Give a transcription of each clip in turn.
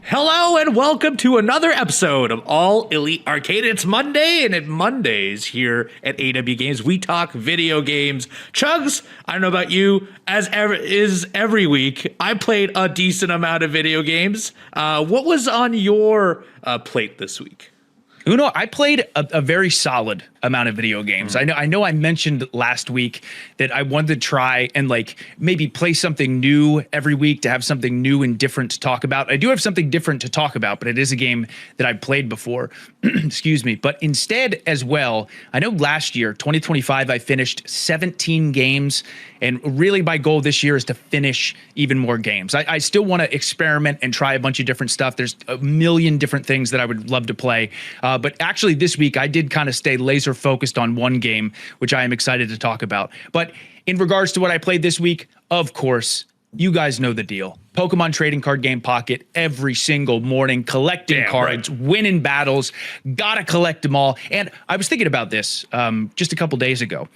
Hello and welcome to another episode of All Elite Arcade. It's Monday, and at Mondays here at AW Games, we talk video games. Chugs, I don't know about you, as is every week, I played a decent amount of video games. What was on your plate this week? Uno, I played a very solid amount of video games. I know I mentioned last week that I wanted to try and maybe play something new every week, to have something new and different to talk about. I do have something different to talk about, but it is a game that I've played before. Excuse me. But instead as well, I know last year, 2025, I finished 17 games. And really my goal this year is to finish even more games. I still want to experiment and try a bunch of different stuff. There's a million different things that I would love to play. But actually this week I did kind of stay laser focused on one game, which I am excited to talk about. But in regards to what I played this week, of course, you guys know the deal. Pokemon trading card game Pocket every single morning, collecting cards, winning battles, gotta collect them all. And I was thinking about this just a couple days ago.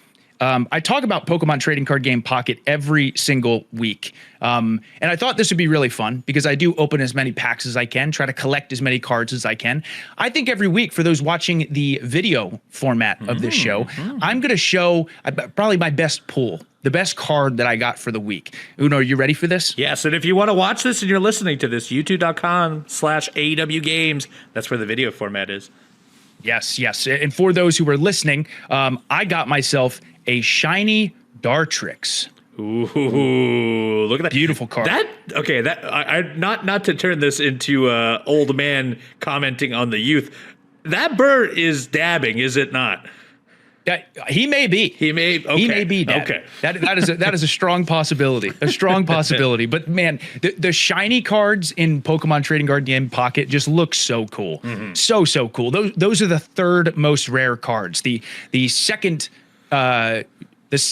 I talk about Pokemon Trading Card Game Pocket every single week. And I thought this would be really fun because I do open as many packs as I can, try to collect as many cards as I can. I think every week, for those watching the video format of this show, I'm going to show probably my best pull, the best card that I got for the week. Uno, are you ready for this? Yes, and if you want to watch this and you're listening to this, youtube.com/AWGames, that's where the video format is. Yes. And for those who are listening, I got myself a shiny Dartrix. Ooh, look at that beautiful card. Not to turn this into old man commenting on the youth. That bird is dabbing, is it not? He may be. He may be dabbing. Okay. That is a strong possibility. A strong possibility. But man, the shiny cards in Pokemon Trading Card Game Pocket just look so cool. So cool. Those are the third most rare cards. The second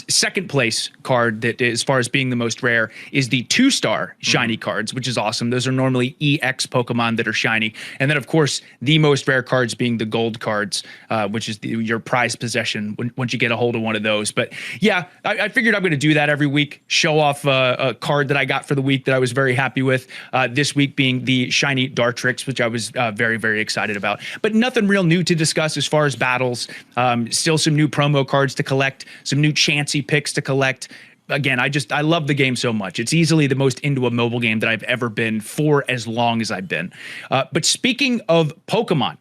second place card that, as far as being the most rare, is the 2-star shiny cards, which is awesome. Those are normally EX Pokemon that are shiny. And then, of course, the most rare cards being the gold cards, which is your prized possession once you get a hold of one of those. But yeah, I figured I'm going to do that every week, show off a card that I got for the week that I was very happy with. This week being the shiny Dartrix, which I was very, very excited about. But nothing real new to discuss as far as battles. Still some new promo cards to collect, some new chancy picks to collect. Again, I love the game so much. It's easily the most into a mobile game that I've ever been for as long as I've been. But speaking of Pokemon,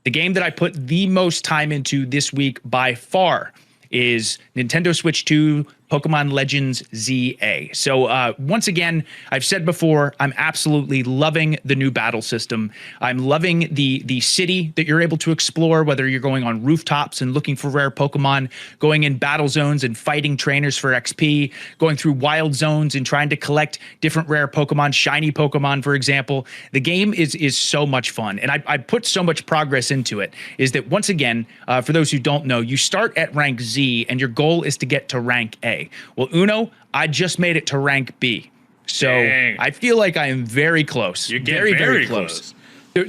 the game that I put the most time into this week by far is Nintendo Switch 2 Pokémon Legends Z-A. So once again, I've said before, I'm absolutely loving the new battle system. I'm loving the city that you're able to explore, whether you're going on rooftops and looking for rare Pokemon, going in battle zones and fighting trainers for XP, going through wild zones and trying to collect different rare Pokemon, shiny Pokemon, for example. The game is so much fun, and I put so much progress into it, is that once again, for those who don't know, you start at rank Z, and your goal is to get to rank A. Well, Uno, I just made it to rank B. So dang. I feel like I am very close. You're getting very close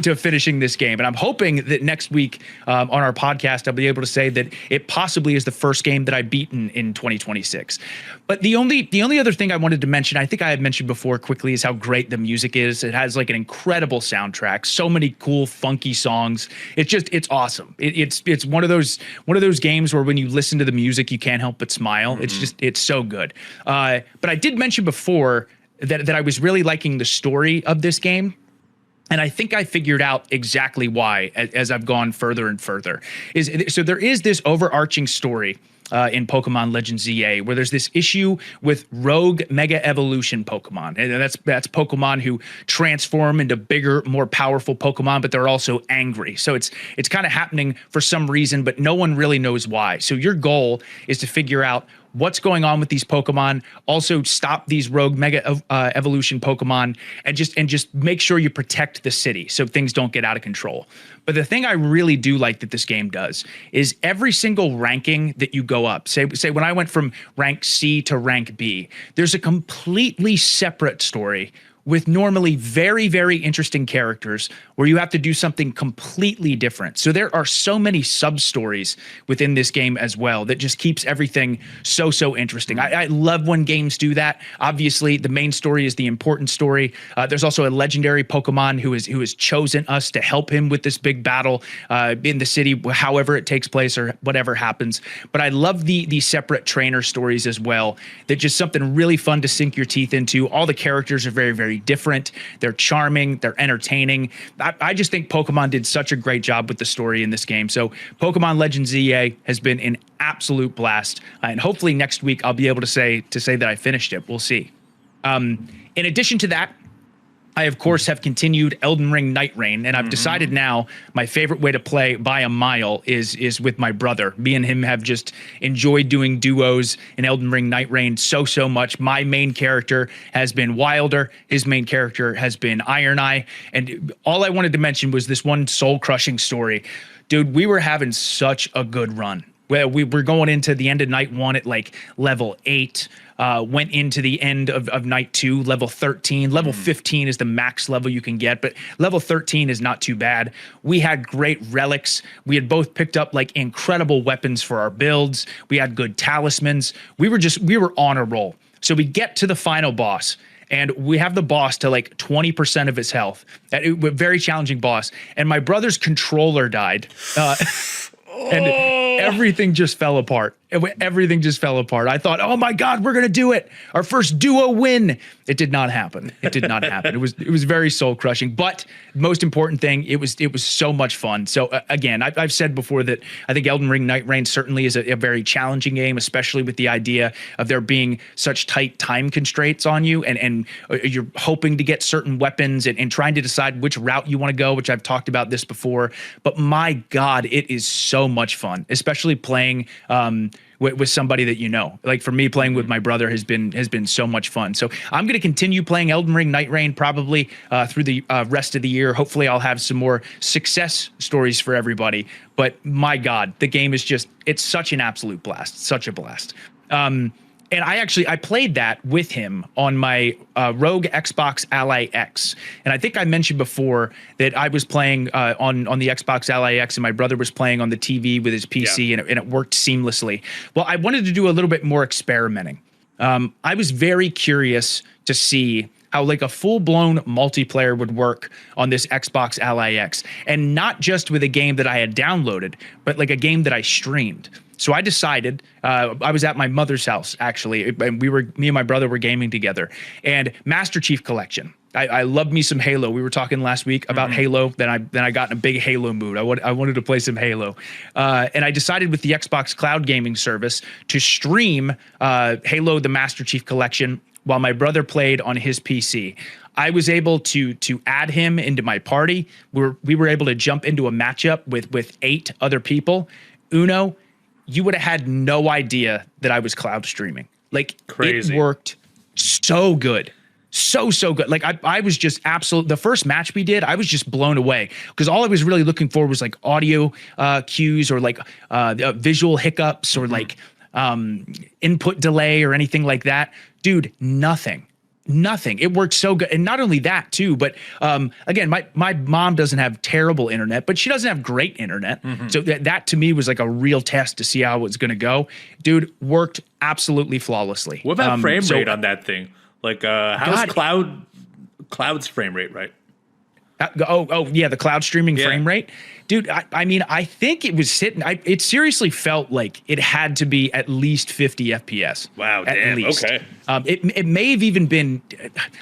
to finishing this game. And I'm hoping that next week on our podcast, I'll be able to say that it possibly is the first game that I've beaten in 2026. But the only other thing I wanted to mention, I think I had mentioned before quickly, is how great the music is. It has like an incredible soundtrack, so many cool, funky songs. It's awesome. It's one of those games where when you listen to the music, you can't help but smile. It's so good. But I did mention before that I was really liking the story of this game. And I think I figured out exactly why as I've gone further and further. So there is this overarching story in Pokemon Legends Z-A, where there's this issue with rogue Mega Evolution Pokemon. And that's Pokemon who transform into bigger, more powerful Pokemon, but they're also angry. So it's kind of happening for some reason, but no one really knows why. So your goal is to figure out what's going on with these Pokemon, also stop these rogue Mega Evolution Pokemon, and just make sure you protect the city so things don't get out of control. But the thing I really do like that this game does is every single ranking that you go up, say when I went from rank C to rank B, there's a completely separate story with normally very, very interesting characters where you have to do something completely different. So there are so many sub-stories within this game as well that just keeps everything so interesting. I love when games do that. Obviously, the main story is the important story. There's also a legendary Pokemon who has chosen us to help him with this big battle in the city, however it takes place or whatever happens. But I love the separate trainer stories as well. They're just something really fun to sink your teeth into. All the characters are very, very different. They're charming. They're entertaining. I just think Pokemon did such a great job with the story in this game. So Pokemon Legends Z-A has been an absolute blast. And hopefully next week I'll be able to say that I finished it. We'll see. In addition to that, I, of course, have continued Elden Ring Nightreign, and I've decided now my favorite way to play by a mile is with my brother. Me and him have just enjoyed doing duos in Elden Ring Nightreign so much. My main character has been Wilder. His main character has been Iron Eye. And all I wanted to mention was this one soul-crushing story. Dude, we were having such a good run. Well, we were going into the end of night 1 at like level 8, went into the end of night 2, level 13. Level 15 is the max level you can get, but level 13 is not too bad. We had great relics. We had both picked up like incredible weapons for our builds. We had good talismans. We were on a roll. So we get to the final boss, and we have the boss to like 20% of his health. A very challenging boss. And my brother's controller died. And everything just fell apart. Everything just fell apart. I thought, oh my God, we're gonna do it. Our first duo win. It did not happen. It did not happen. It was very soul crushing. But most important thing, it was so much fun. So again, I've said before that I think Elden Ring Nightreign certainly is a very challenging game, especially with the idea of there being such tight time constraints on you, and you're hoping to get certain weapons and trying to decide which route you want to go, which I've talked about this before. But my God, it is so much fun, especially playing with somebody that you know. Like for me, playing with my brother has been so much fun. So I'm going to continue playing Elden Ring Nightreign probably through the rest of the year. Hopefully I'll have some more success stories for everybody. But my God, the game is it's such an absolute blast, such a blast. And I played that with him on my Rogue Xbox Ally X. And I think I mentioned before that I was playing on the Xbox Ally X and my brother was playing on the TV with his PC, and it worked seamlessly. Well, I wanted to do a little bit more experimenting. I was very curious to see how like a full-blown multiplayer would work on this Xbox Ally X. And not just with a game that I had downloaded, but like a game that I streamed. So I decided, I was at my mother's house actually, and me and my brother were gaming together. And Master Chief Collection. I love me some Halo. We were talking last week about Halo. Then I got in a big Halo mood. I wanted to play some Halo, and I decided with the Xbox Cloud Gaming service to stream Halo: The Master Chief Collection while my brother played on his PC. I was able to add him into my party. We were able to jump into a matchup with 8 other people. Uno, you would have had no idea that I was cloud streaming. Like, crazy. It worked so good. So good. Like I was just the first match we did, I was just blown away because all I was really looking for was like audio cues or like visual hiccups or like input delay or anything like that. Dude, nothing. It worked so good. And not only that too, but again, my mom doesn't have terrible internet, but she doesn't have great internet. So that to me was like a real test to see how it was going to go. Dude, worked absolutely flawlessly. What about frame rate on that thing? Like how's Cloud's frame rate, right? Yeah, the cloud streaming frame rate. Dude, I mean, I think it was hitting. It seriously felt like it had to be at least 50 FPS. Wow, at damn. least. Okay. It may have even been.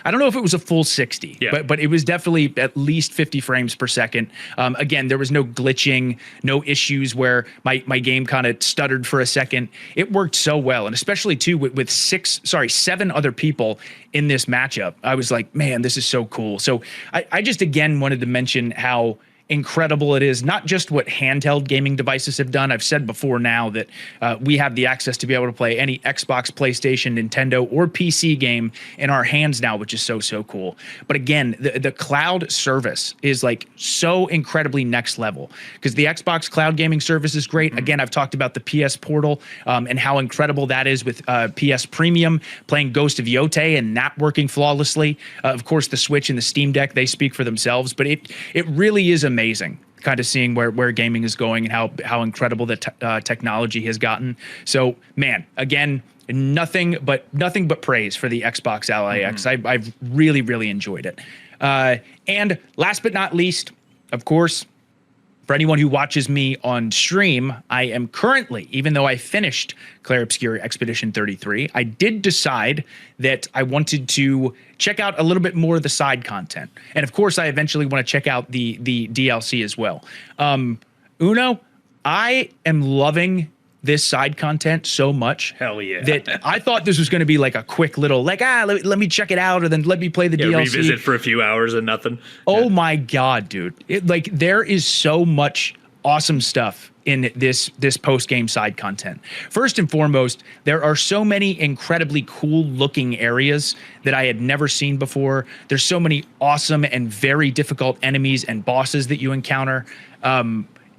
I don't know if it was a full 60, but it was definitely at least 50 frames per second. Again, there was no glitching, no issues where my game kind of stuttered for a second. It worked so well, and especially too with 7 other people in this matchup. I was like, man, this is so cool. So I just again wanted to mention how incredible it is, not just what handheld gaming devices have done. I've said before now that we have the access to be able to play any Xbox, PlayStation, Nintendo, or PC game in our hands now, which is so cool. But again, the cloud service is like so incredibly next level, because the Xbox cloud gaming service is great. Again, I've talked about the PS Portal and how incredible that is with PS Premium, playing Ghost of Yotei and that working flawlessly. Of course, the Switch and the Steam Deck, they speak for themselves, but it really is amazing kind of seeing where gaming is going and how incredible the technology has gotten. So, man, again, nothing but praise for the Xbox Ally X. I've really enjoyed it. And last but not least, of course, for anyone who watches me on stream, I am currently, even though I finished Clair Obscur Expedition 33, I did decide that I wanted to check out a little bit more of the side content. And of course, I eventually want to check out the DLC as well. Uno, I am loving this side content so much. Hell yeah. That I thought this was going to be like a quick little, like, let me check it out, or then let me play the DLC. Revisit for a few hours and nothing. Oh my God, dude. Like, there is so much awesome stuff in this post-game side content. First and foremost, there are so many incredibly cool looking areas that I had never seen before. There's so many awesome and very difficult enemies and bosses that you encounter.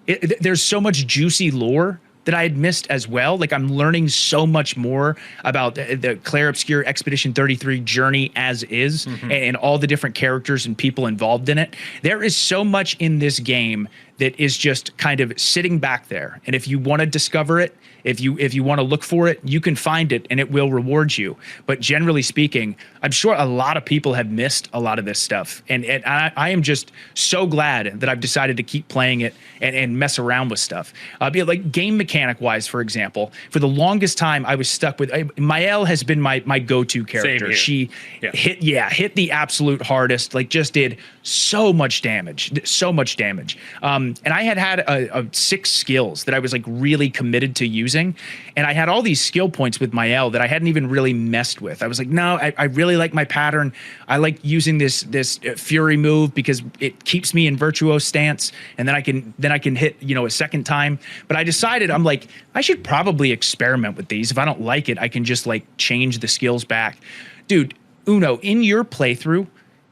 There's so much juicy lore that I had missed as well. Like, I'm learning so much more about the Clair Obscur Expedition 33 journey as is, and all the different characters and people involved in it. There is so much in this game that is just kind of sitting back there. And if you want to discover it, if you want to look for it, you can find it and it will reward you. But generally speaking, I'm sure a lot of people have missed a lot of this stuff. And I am just so glad that I've decided to keep playing it and mess around with stuff. Like game mechanic wise, for example, for the longest time I was stuck with Mael has been my go-to character. She hit the absolute hardest, like just did so much damage. And I had 6 skills that I was like really committed to using. And I had all these skill points with Mael that I hadn't even really messed with. I was like, no, I really like my pattern. I like using this fury move because it keeps me in virtuoso stance, and then I can hit, a second time. But I decided, I'm like, I should probably experiment with these. If I don't like it, I can just like change the skills back. Dude, Uno, in your playthrough,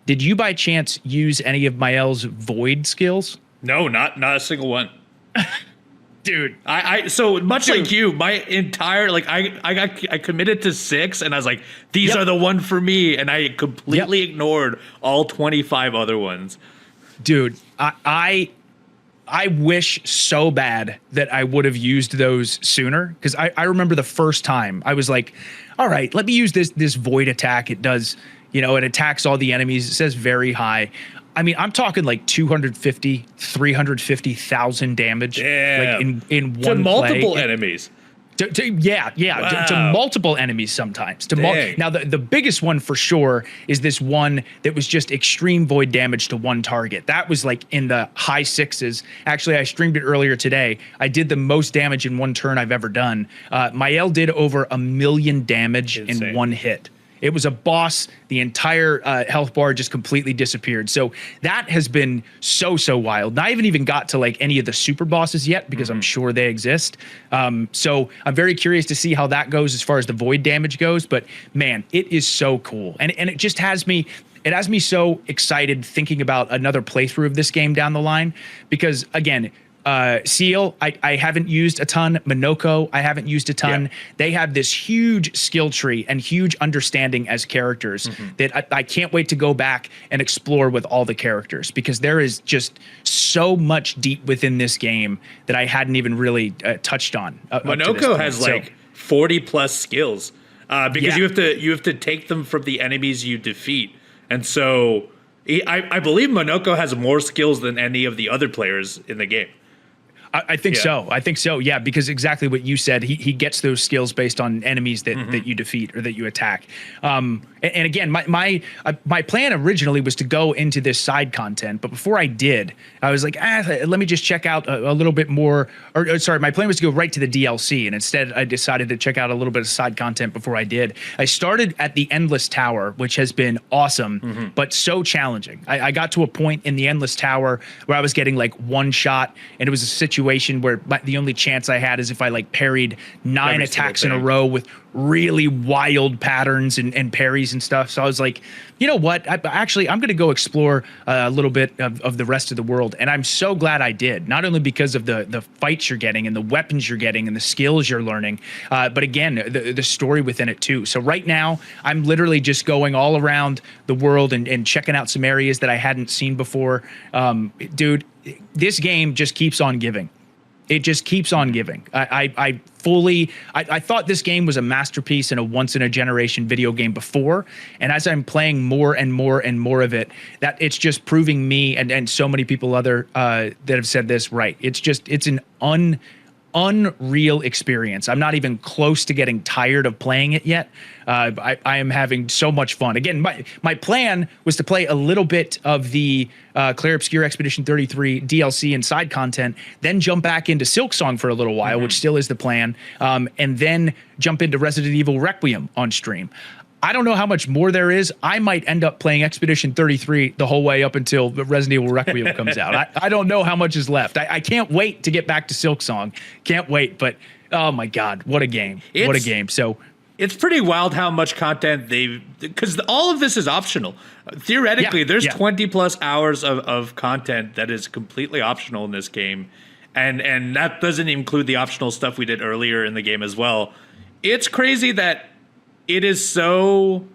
did you by chance use any of Mael's void skills? No, not a single one. Dude, I so much like you, my entire I committed to 6, and I was like, these are the one for me, and I completely ignored all 25 other ones. Dude, I wish so bad that I would have used those sooner, because I remember the first time I was like, all right, let me use this void attack. It does, it attacks all the enemies. It says very high. I mean, I'm talking like 250, 350,000 damage, like in one to multiple play. Enemies. To multiple enemies sometimes. Now, the biggest one for sure is this one that was just extreme void damage to one target. That was like in the high 6s. Actually, I streamed it earlier today. I did the most damage in one turn I've ever done. Mael did over 1 million damage in one hit. It was a boss. The entire health bar just completely disappeared. So that has been so wild. And I haven't even got to like any of the super bosses yet, because I'm sure they exist. So I'm very curious to see how that goes as far as the void damage goes. But man, it is so cool. And it just has me, so excited thinking about another playthrough of this game down the line, because again, Seal, I haven't used a ton. Minoko, I haven't used a ton. Yeah. They have this huge skill tree and huge understanding as characters that I can't wait to go back and explore with all the characters, because there is just so much deep within this game that I hadn't even really touched on. Minoko has like 40 plus skills because you have to take them from the enemies you defeat, and so I believe Minoko has more skills than any of the other players in the game. I think so. I think so. Yeah, because exactly what you said, he gets those skills based on enemies that you defeat or that you attack. And again, my plan originally was to go into this side content, but before I did, I was like, let me just check out a little bit more. Or sorry, my plan was to go right to the DLC, and instead I decided to check out a little bit of side content before I did. I started at the Endless Tower, which has been awesome, but so challenging. I got to a point in the Endless Tower where I was getting like one shot, and it was a situation where the only chance I had is if I like parried 9 attacks in a row with really wild patterns and parries and stuff. So I was like, you know what? I'm going to go explore a little bit of the rest of the world. And I'm so glad I did, not only because of the fights you're getting and the weapons you're getting and the skills you're learning, but again, the story within it too. So right now, I'm literally just going all around the world and checking out some areas that I hadn't seen before. Dude, this game just keeps on giving. It just keeps on giving. I thought this game was a masterpiece and a once in a generation video game before. And as I'm playing more and more and more of it, that it's just proving me and so many people that have said this right. It's an unreal experience. I'm not even close to getting tired of playing it yet. I am having so much fun. Again, my plan was to play a little bit of the Clair Obscur Expedition 33 DLC and side content, then jump back into Silksong for a little while, which still is the plan, and then jump into Resident Evil Requiem on stream. I don't know how much more there is. I might end up playing Expedition 33 the whole way up until Resident Evil Requiem comes out. I don't know how much is left. I can't wait to get back to Silksong. Can't wait. But, oh, my God, what a game. What a game. So it's pretty wild how much content because all of this is optional. Theoretically, there's 20 plus hours of content that is completely optional in this game. And that doesn't include the optional stuff we did earlier in the game as well. It's crazy that it is so.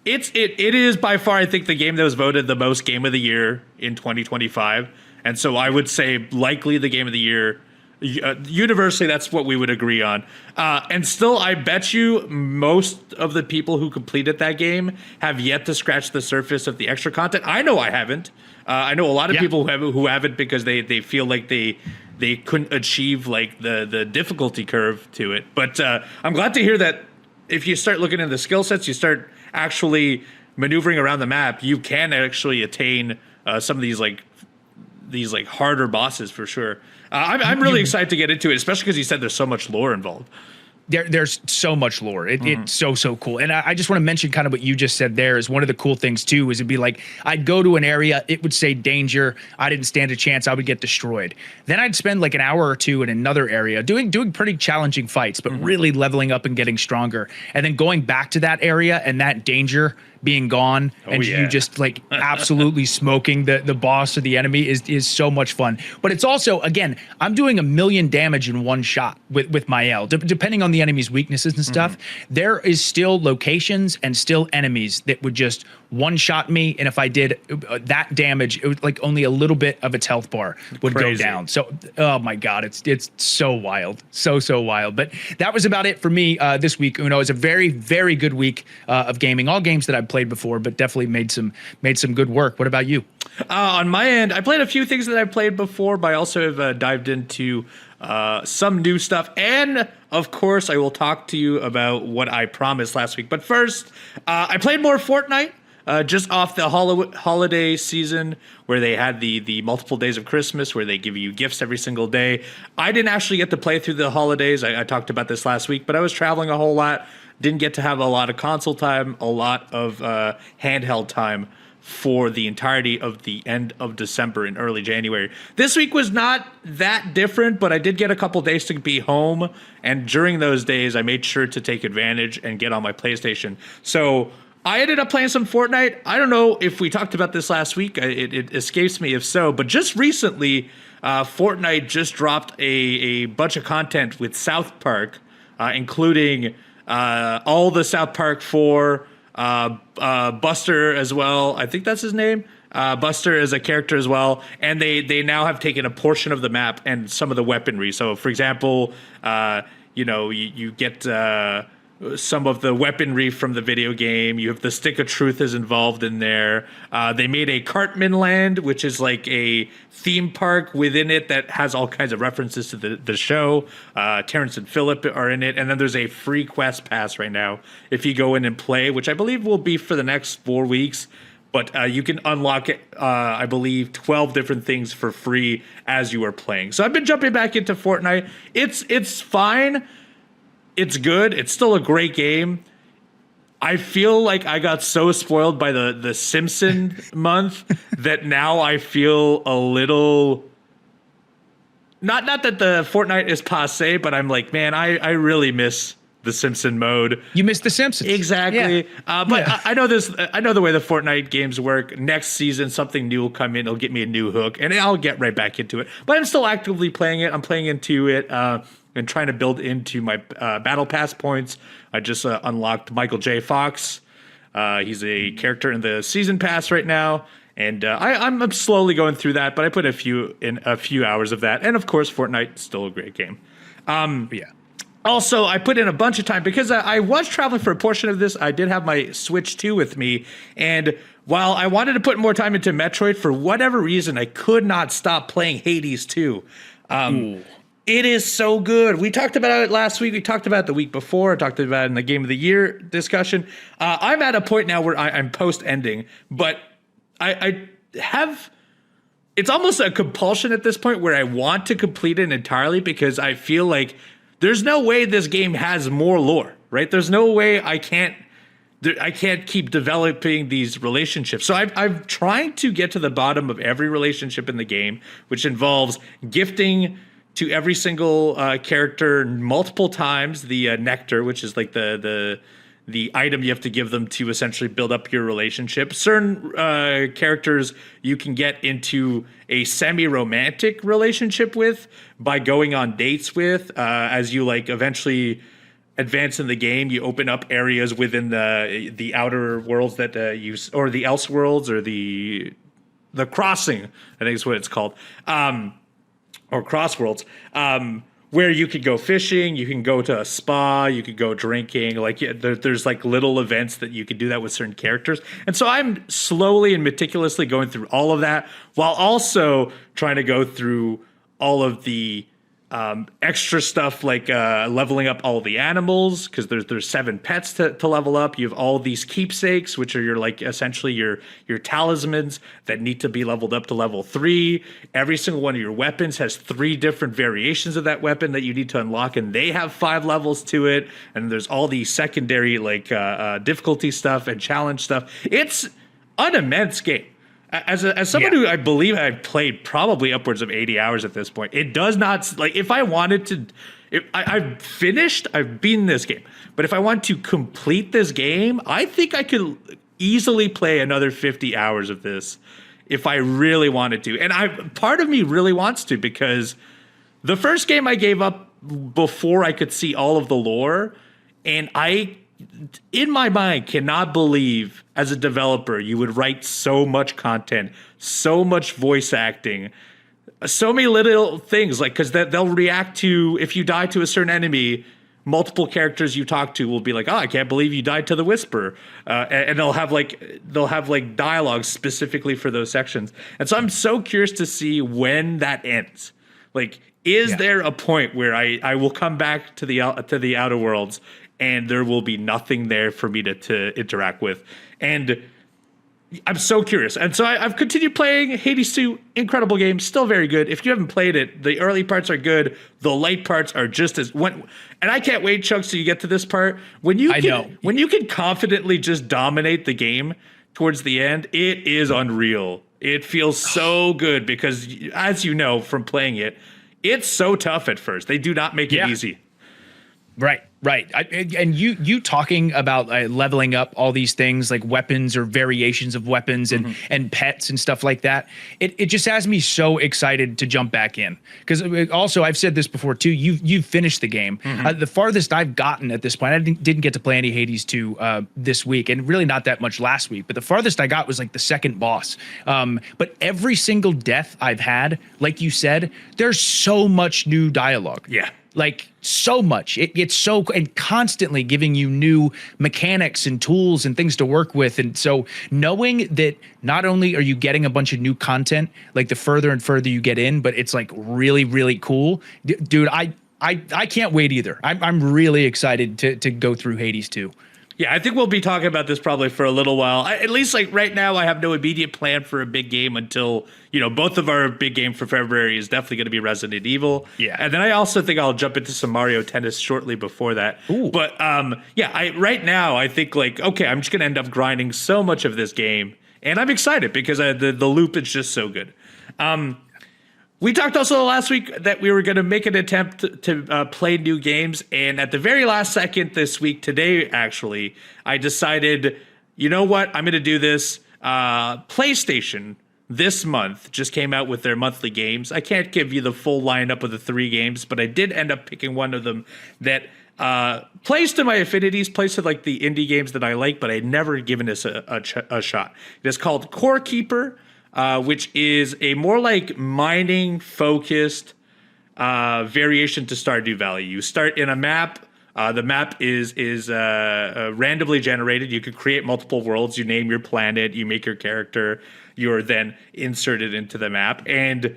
It is by far, I think, the game that was voted the most game of the year in 2025, and so I would say likely the game of the year. Universally, that's what we would agree on. And still, I bet you most of the people who completed that game have yet to scratch the surface of the extra content. I know I haven't. I know a lot of people who haven't because they feel like they couldn't achieve like the difficulty curve to it. But I'm glad to hear that. If you start looking at the skill sets, you start actually maneuvering around the map, you can actually attain some of these harder bosses for sure. I'm really excited to get into it, especially because you said there's so much lore involved. There's so much lore. It's so cool. And I just want to mention kind of what you just said there is one of the cool things too, is it'd be like, I'd go to an area, it would say danger. I didn't stand a chance. I would get destroyed. Then I'd spend like an hour or two in another area doing pretty challenging fights, but really leveling up and getting stronger. And then going back to that area and that danger being gone you just like absolutely smoking the boss or the enemy is so much fun. But it's also, again, I'm doing 1 million damage in one shot with my L. Depending on the enemy's weaknesses and stuff, there is still locations and still enemies that would just one-shot me, and if I did that damage, it was like only a little bit of its health bar would go down. So, oh my God, it's so wild, so wild. But that was about it for me this week. It was a very, very good week of gaming. All games that I've played before, but definitely made some good work. What about you? On my end, I played a few things that I played before, but I also have dived into some new stuff. And of course, I will talk to you about what I promised last week. But first, I played more Fortnite. Just off the holiday season where they had the multiple days of Christmas where they give you gifts every single day. I didn't actually get to play through the holidays. I talked about this last week, but I was traveling a whole lot. Didn't get to have a lot of console time, a lot of handheld time for the entirety of the end of December and early January. This week was not that different, but I did get a couple days to be home. And during those days, I made sure to take advantage and get on my PlayStation. So I ended up playing some Fortnite. I don't know if we talked about this last week. It escapes me if so. But just recently, Fortnite just dropped a bunch of content with South Park, including all the South Park 4, Buster as well. I think that's his name. Buster is a character as well. And they now have taken a portion of the map and some of the weaponry. So, for example, you get some of the weaponry from the video game. You have the Stick of Truth is involved in there. They made a Cartman Land, which is like a theme park within it that has all kinds of references to the show. Terrance and Phillip are in it. And then there's a free quest pass right now if you go in and play, which I believe will be for the next 4 weeks. But you can unlock, I believe, 12 different things for free as you are playing. So I've been jumping back into Fortnite. It's fine. It's good. It's still a great game. I feel like I got so spoiled by the Simpson month that now I feel a little... Not that the Fortnite is passé, but I'm like, man, I really miss the Simpson mode. You miss the Simpsons. Exactly. Yeah. But yeah. I know this. I know the way the Fortnite games work. Next season, something new will come in. It'll get me a new hook, and I'll get right back into it. But I'm still actively playing it. I'm playing into it and trying to build into my battle pass points. I just unlocked Michael J. Fox. He's a character in the season pass right now. And I'm slowly going through that, but I put a few hours of that. And of course, Fortnite still a great game. Yeah. Also, I put in a bunch of time because I was traveling for a portion of this. I did have my Switch 2 with me. And while I wanted to put more time into Metroid, for whatever reason, I could not stop playing Hades 2. It is so good. We talked about it last week. We talked about it the week before. I talked about it in the Game of the Year discussion. I'm at a point now where I'm post-ending, but I have... It's almost a compulsion at this point where I want to complete it entirely because I feel like there's no way this game has more lore, right? There's no way I can't keep developing these relationships. So I'm trying to get to the bottom of every relationship in the game, which involves gifting to every single character multiple times the nectar, which is like the item you have to give them to essentially build up your relationship. Certain characters you can get into a semi-romantic relationship with by going on dates with. As you like eventually advance in the game, you open up areas within the outer worlds that or the else worlds, or the crossing, I think is what it's called, or cross worlds. Where you could go fishing, you can go to a spa, you could go drinking. Like there's like little events that you could do that with certain characters. And so I'm slowly and meticulously going through all of that while also trying to go through all of the extra stuff like leveling up all the animals, because there's 7 pets to level up. You have all these keepsakes, which are your like essentially your talismans that need to be leveled up to level 3. Every single one of your weapons has 3 different variations of that weapon that you need to unlock, and they have 5 levels to it. And there's all these secondary like difficulty stuff and challenge stuff. It's an immense game. As someone who I believe I've played probably upwards of 80 hours at this point, it does not, like, if I wanted to, I've beaten this game, but if I want to complete this game, I think I could easily play another 50 hours of this if I really wanted to. And part of me really wants to, because the first game I gave up before I could see all of the lore, and I, in my mind, cannot believe as a developer you would write so much content, so much voice acting, so many little things, like, because they'll react to, if you die to a certain enemy, multiple characters you talk to will be like, oh, I can't believe you died to the Whisper, and they'll have like dialogue specifically for those sections. And so I'm so curious to see when that ends. Like, is there a point where I will come back to the Outer Worlds and there will be nothing there for me to interact with? And I'm so curious. And so I've continued playing Hades 2. Incredible game. Still very good. If you haven't played it, the early parts are good. The late parts are just as... And I can't wait, Chugs, till you get to this part. When you can confidently just dominate the game towards the end, it is unreal. It feels so good because, as you know from playing it, it's so tough at first. They do not make it easy. Right. And you talking about leveling up all these things like weapons or variations of weapons and pets and stuff like that. It just has me so excited to jump back in, because also I've said this before too. You've finished the game. The farthest I've gotten at this point, I didn't get to play any Hades 2 this week, and really not that much last week. But the farthest I got was like the second boss. But every single death I've had, like you said, there's so much new dialogue. Yeah. like so much. It's so, and constantly giving you new mechanics and tools and things to work with. And so knowing that not only are you getting a bunch of new content, like the further and further you get in, but it's like really, really cool. Dude, I can't wait either. I'm really excited to go through Hades 2. Yeah, I think we'll be talking about this probably for a little while. At least like right now, I have no immediate plan for a big game until, both of our big game for February is definitely going to be Resident Evil. Yeah. And then I also think I'll jump into some Mario Tennis shortly before that. Ooh. But right now I think like, okay, I'm just going to end up grinding so much of this game. And I'm excited because the loop is just so good. We talked also last week that we were going to make an attempt to play new games. And at the very last second this week, today, actually, I decided, you know what? I'm going to do this. PlayStation this month just came out with their monthly games. I can't give you the full lineup of the 3 games, but I did end up picking one of them that plays to my affinities, plays to like the indie games that I like, but I'd never given this a shot. It is called Core Keeper. Which is a more like mining focused variation to Stardew Valley. You start in a map. The map is randomly generated. You can create multiple worlds. You name your planet. You make your character. You're then inserted into the map, and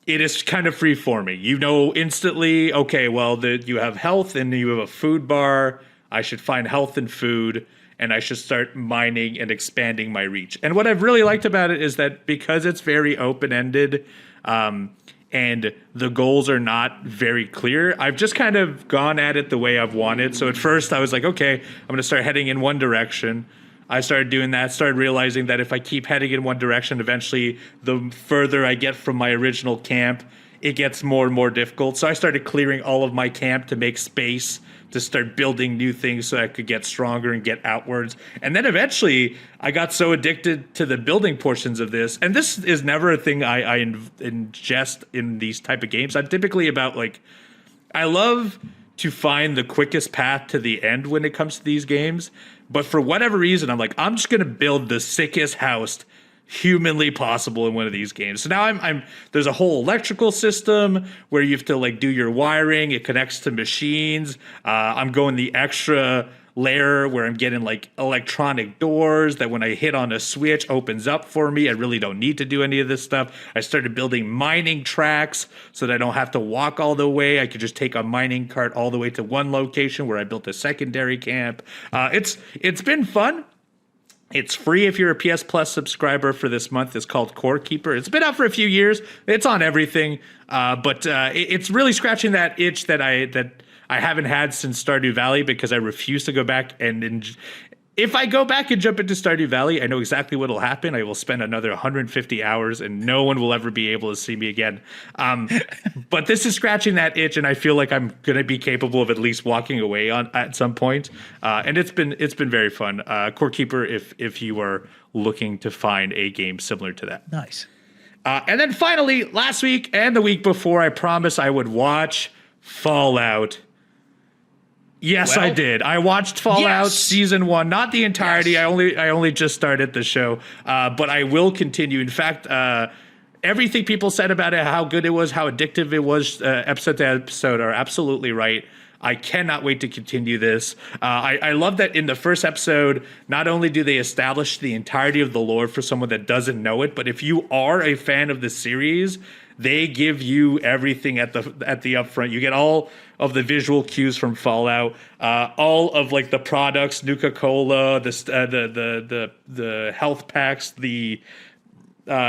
it is kind of free forming. You know instantly. Okay, well, you have health and you have a food bar. I should find health and food, and I should start mining and expanding my reach. And what I've really liked about it is that because it's very open-ended and the goals are not very clear, I've just kind of gone at it the way I've wanted. So at first I was like, okay, I'm going to start heading in one direction. I started doing that, started realizing that if I keep heading in one direction, eventually the further I get from my original camp, it gets more and more difficult. So I started clearing all of my camp to make space to start building new things so I could get stronger and get outwards. And then eventually I got so addicted to the building portions of this. And this is never a thing I ingest in these type of games. I'm typically about like, I love to find the quickest path to the end when it comes to these games. But for whatever reason, I'm like, I'm just going to build the sickest house humanly possible in one of these games. So now I'm there's a whole electrical system where you have to like do your wiring. It connects to machines. I'm going the extra layer where I'm getting like electronic doors that when I hit on a switch opens up for me. I really don't need to do any of this stuff. I started building mining tracks so that I don't have to walk all the way. I could just take a mining cart all the way to one location where I built a secondary camp. It's been fun. It's free if you're a PS Plus subscriber for this month. It's called Core Keeper. It's been out for a few years. It's on everything, but it's really scratching that itch that I haven't had since Stardew Valley because I refuse to go back and if I go back and jump into Stardew Valley, I know exactly what will happen. I will spend another 150 hours and no one will ever be able to see me again. But this is scratching that itch, and I feel like I'm going to be capable of at least walking away at some point. And it's been very fun. Core Keeper, if you are looking to find a game similar to that. Nice. And then finally, last week and the week before, I promised I would watch Fallout. Yes, I did. I watched Fallout Season 1, not the entirety. Yes. I only just started the show, but I will continue. In fact, everything people said about it, how good it was, how addictive it was, episode to episode, are absolutely right. I cannot wait to continue this. I love that in the first episode, not only do they establish the entirety of the lore for someone that doesn't know it, but if you are a fan of the series, they give you everything at the upfront. You get all of the visual cues from Fallout, all of like the products, Nuka-Cola, the health packs, the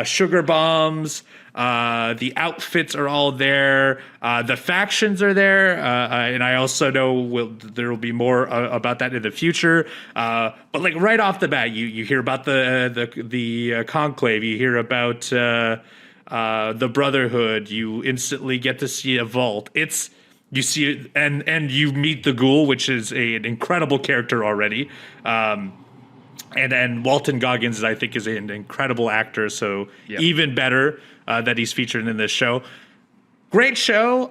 sugar bombs, the outfits are all there. The factions are there, and I also know there will be more about that in the future. But like right off the bat, you hear about the Conclave. You hear about the Brotherhood. You instantly get to see a vault. You see it, and you meet the Ghoul, which is an incredible character already. And Walton Goggins, I think, is an incredible actor. So even better that he's featured in this show. Great show.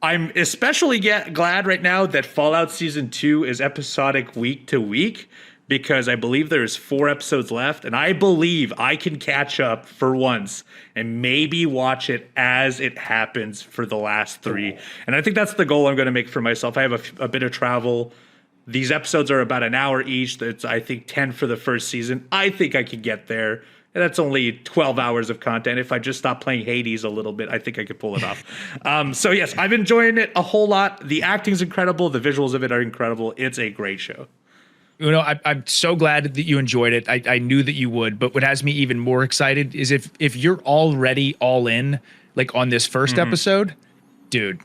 I'm especially glad right now that Fallout Season 2 is episodic week to week, because I believe there's 4 episodes left, and I believe I can catch up for once and maybe watch it as it happens for the last 3. And I think that's the goal I'm going to make for myself. I have a bit of travel. These episodes are about an hour each. That's, I think, 10 for the first season. I think I could get there. And that's only 12 hours of content. If I just stop playing Hades a little bit, I think I could pull it off. So yes, I'm enjoying it a whole lot. The acting's incredible. The visuals of it are incredible. It's a great show. I'm so glad that you enjoyed it. I knew that you would, but what has me even more excited is if you're already all in, like on this first episode, dude,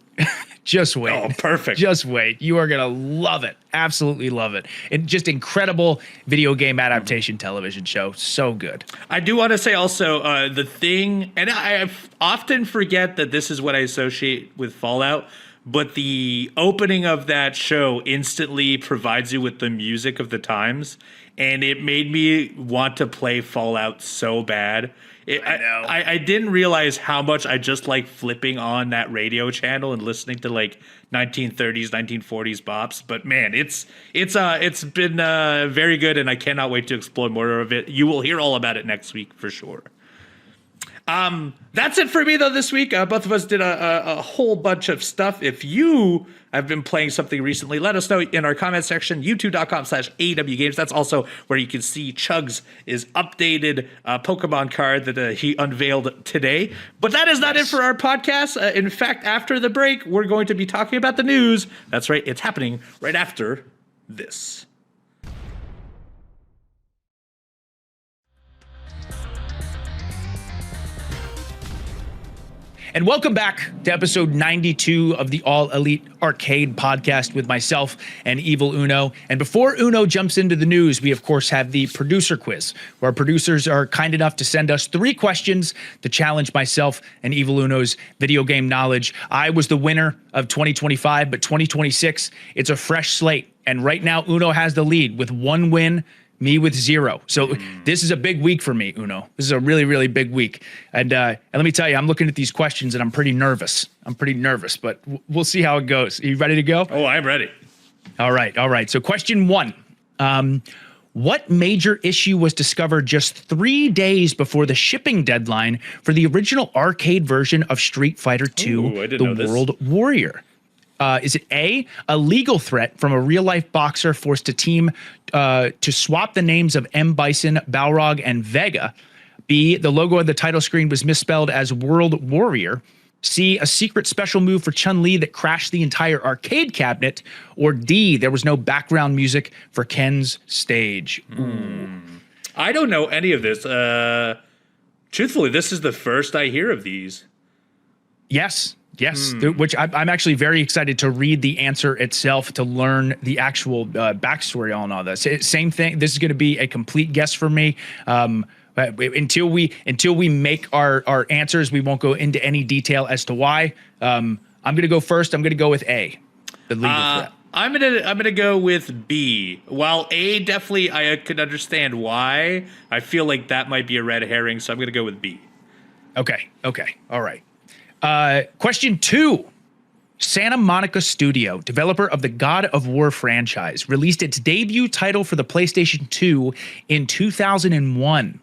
just wait. Oh, perfect. Just wait. You are going to love it. Absolutely love it. And just incredible video game adaptation television show. So good. I do want to say also the thing, and I often forget that this is what I associate with Fallout, but the opening of that show instantly provides you with the music of the times, and it made me want to play Fallout so bad. I know. I didn't realize how much I just like flipping on that radio channel and listening to like 1930s, 1940s bops. But man, it's been very good, and I cannot wait to explore more of it. You will hear all about it next week for sure. That's it for me though this week. Both of us did a whole bunch of stuff. If you have been playing something recently, let us know in our comment section, youtube.com/AWGames. That's also where you can see Chugs' updated Pokemon card that he unveiled today. But that is not it for our podcast. In fact, after the break, we're going to be talking about the news. That's right. It's happening right after this. And welcome back to episode 92 of the All Elite Arcade podcast with myself and Evil Uno. And before Uno jumps into the news, we of course have the producer quiz, where our producers are kind enough to send us 3 questions to challenge myself and Evil Uno's video game knowledge. I was the winner of 2025, but 2026, it's a fresh slate. And right now, Uno has the lead with 1 win, me with 0. So this is a big week for me, Uno. This is a really, really big week. And let me tell you, I'm looking at these questions and I'm pretty nervous. But we'll see how it goes. Are you ready to go? Oh, I'm ready. All right. So question 1. What major issue was discovered just 3 days before the shipping deadline for the original arcade version of Street Fighter II, The World Warrior? Is it A, legal threat from a real-life boxer forced to team to swap the names of M. Bison, Balrog, and Vega? B, the logo of the title screen was misspelled as World Warrior? C, a secret special move for Chun-Li that crashed the entire arcade cabinet? Or D, there was no background music for Ken's stage? I don't know any of this. Truthfully, this is the first I hear of these. Yes, which I'm actually very excited to read the answer itself to learn the actual backstory on all this. Same thing. This is going to be a complete guess for me. Until we make our answers, we won't go into any detail as to why. I'm going to go first. I'm going to go with A, the legal threat. I'm gonna go with B. While A, definitely I could understand why. I feel like that might be a red herring, so I'm gonna go with B. Okay. All right. Question 2. Santa Monica Studio, developer of the God of War franchise, released its debut title for the PlayStation 2 in 2001.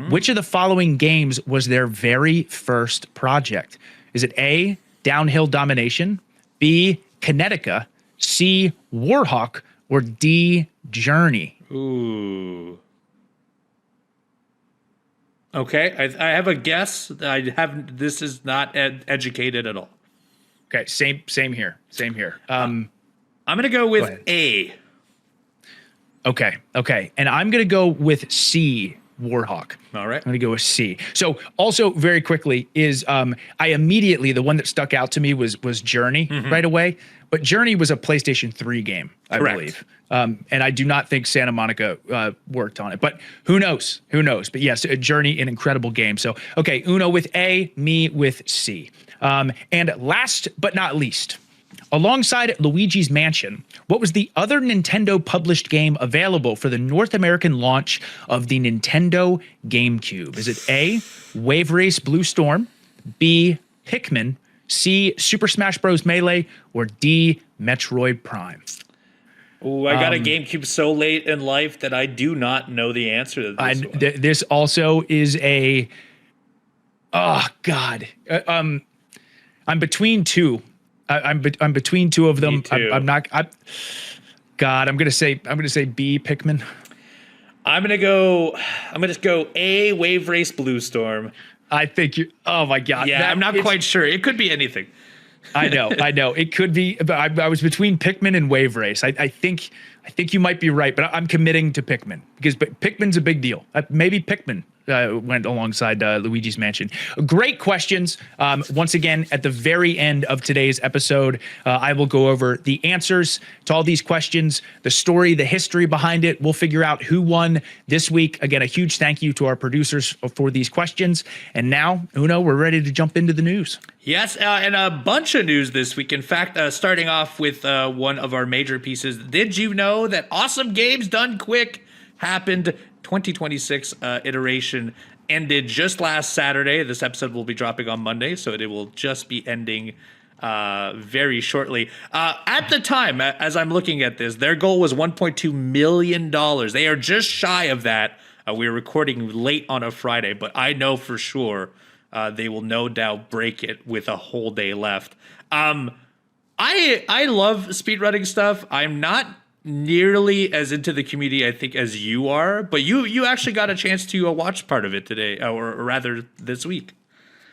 Which of the following games was their very first project? Is it A, Downhill Domination, B, Kinetica, C, Warhawk, or D, Journey? Ooh. Okay, I have a guess. This is not educated at all. Okay, same here. I'm gonna go with A. Okay, and I'm gonna go with C, Warhawk. All right, I'm gonna go with C. So also very quickly is I immediately, the one that stuck out to me was Journey right away. But Journey was a PlayStation 3 game, I believe. And I do not think Santa Monica worked on it. But who knows? But yes, Journey, an incredible game. So, okay, Uno with A, me with C. And last but not least, alongside Luigi's Mansion, what was the other Nintendo published game available for the North American launch of the Nintendo GameCube? Is it A, Wave Race Blue Storm, B, Pikmin, C, Super Smash Bros. Melee, or D, Metroid Prime? Ooh, I got a GameCube so late in life that I do not know the answer to this one. This also is a. Oh God, I'm between two. I'm between two of them. Me too. I'm not. God, I'm gonna say B, Pikmin. I'm gonna just go A, Wave Race Blue Storm. I think you. Oh my God. Yeah, I'm not quite sure. It could be anything. I know. It could be. But I was between Pikmin and Wave Race. I think you might be right, but I'm committing to Pikmin because Pikmin's a big deal. Maybe Pikmin went alongside Luigi's Mansion. Great questions. Once again, at the very end of today's episode, I will go over the answers to all these questions, the story, the history behind it. We'll figure out who won this week. Again, a huge thank you to our producers for these questions. And now, Uno, we're ready to jump into the news. Yes, and a bunch of news this week. In fact, starting off with one of our major pieces. Did you know that Awesome Games Done Quick happened? 2026 iteration ended just last Saturday. This episode will be dropping on Monday, so it will just be ending very shortly. At the time, as I'm looking at this, their goal was $1.2 million. They are just shy of that. We're recording late on a Friday, but I know for sure they will no doubt break it with a whole day left. I love speedrunning stuff. I'm not nearly as into the community, I think, as you are, but you actually got a chance to watch part of it today, or rather this week.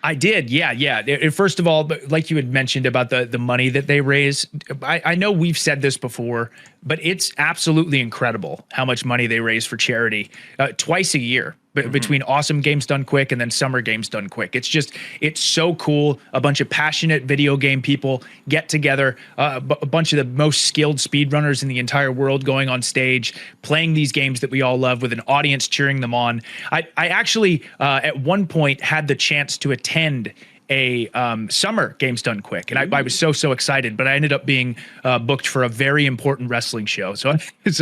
I did, yeah. First of all, like you had mentioned about the money that they raise, I know we've said this before, but it's absolutely incredible how much money they raise for charity twice a year. Between Awesome Games Done Quick and then Summer Games Done Quick. It's so cool. A bunch of passionate video game people get together, a bunch of the most skilled speedrunners in the entire world going on stage, playing these games that we all love with an audience cheering them on. I actually, at one point, had the chance to attend a Summer Games Done Quick, and I was so excited, but I ended up being booked for a very important wrestling show, so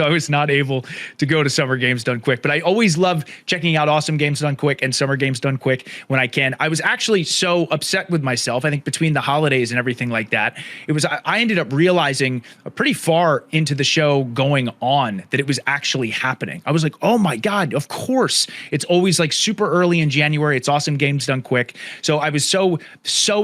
I was not able to go to Summer Games Done Quick. But I always love checking out Awesome Games Done Quick and Summer Games Done Quick when I can. I was actually so upset with myself. I think between the holidays and everything like that, I ended up realizing pretty far into the show going on that it was actually happening. I was like, oh my God, of course. It's always like super early in January. It's Awesome Games Done Quick. So I was so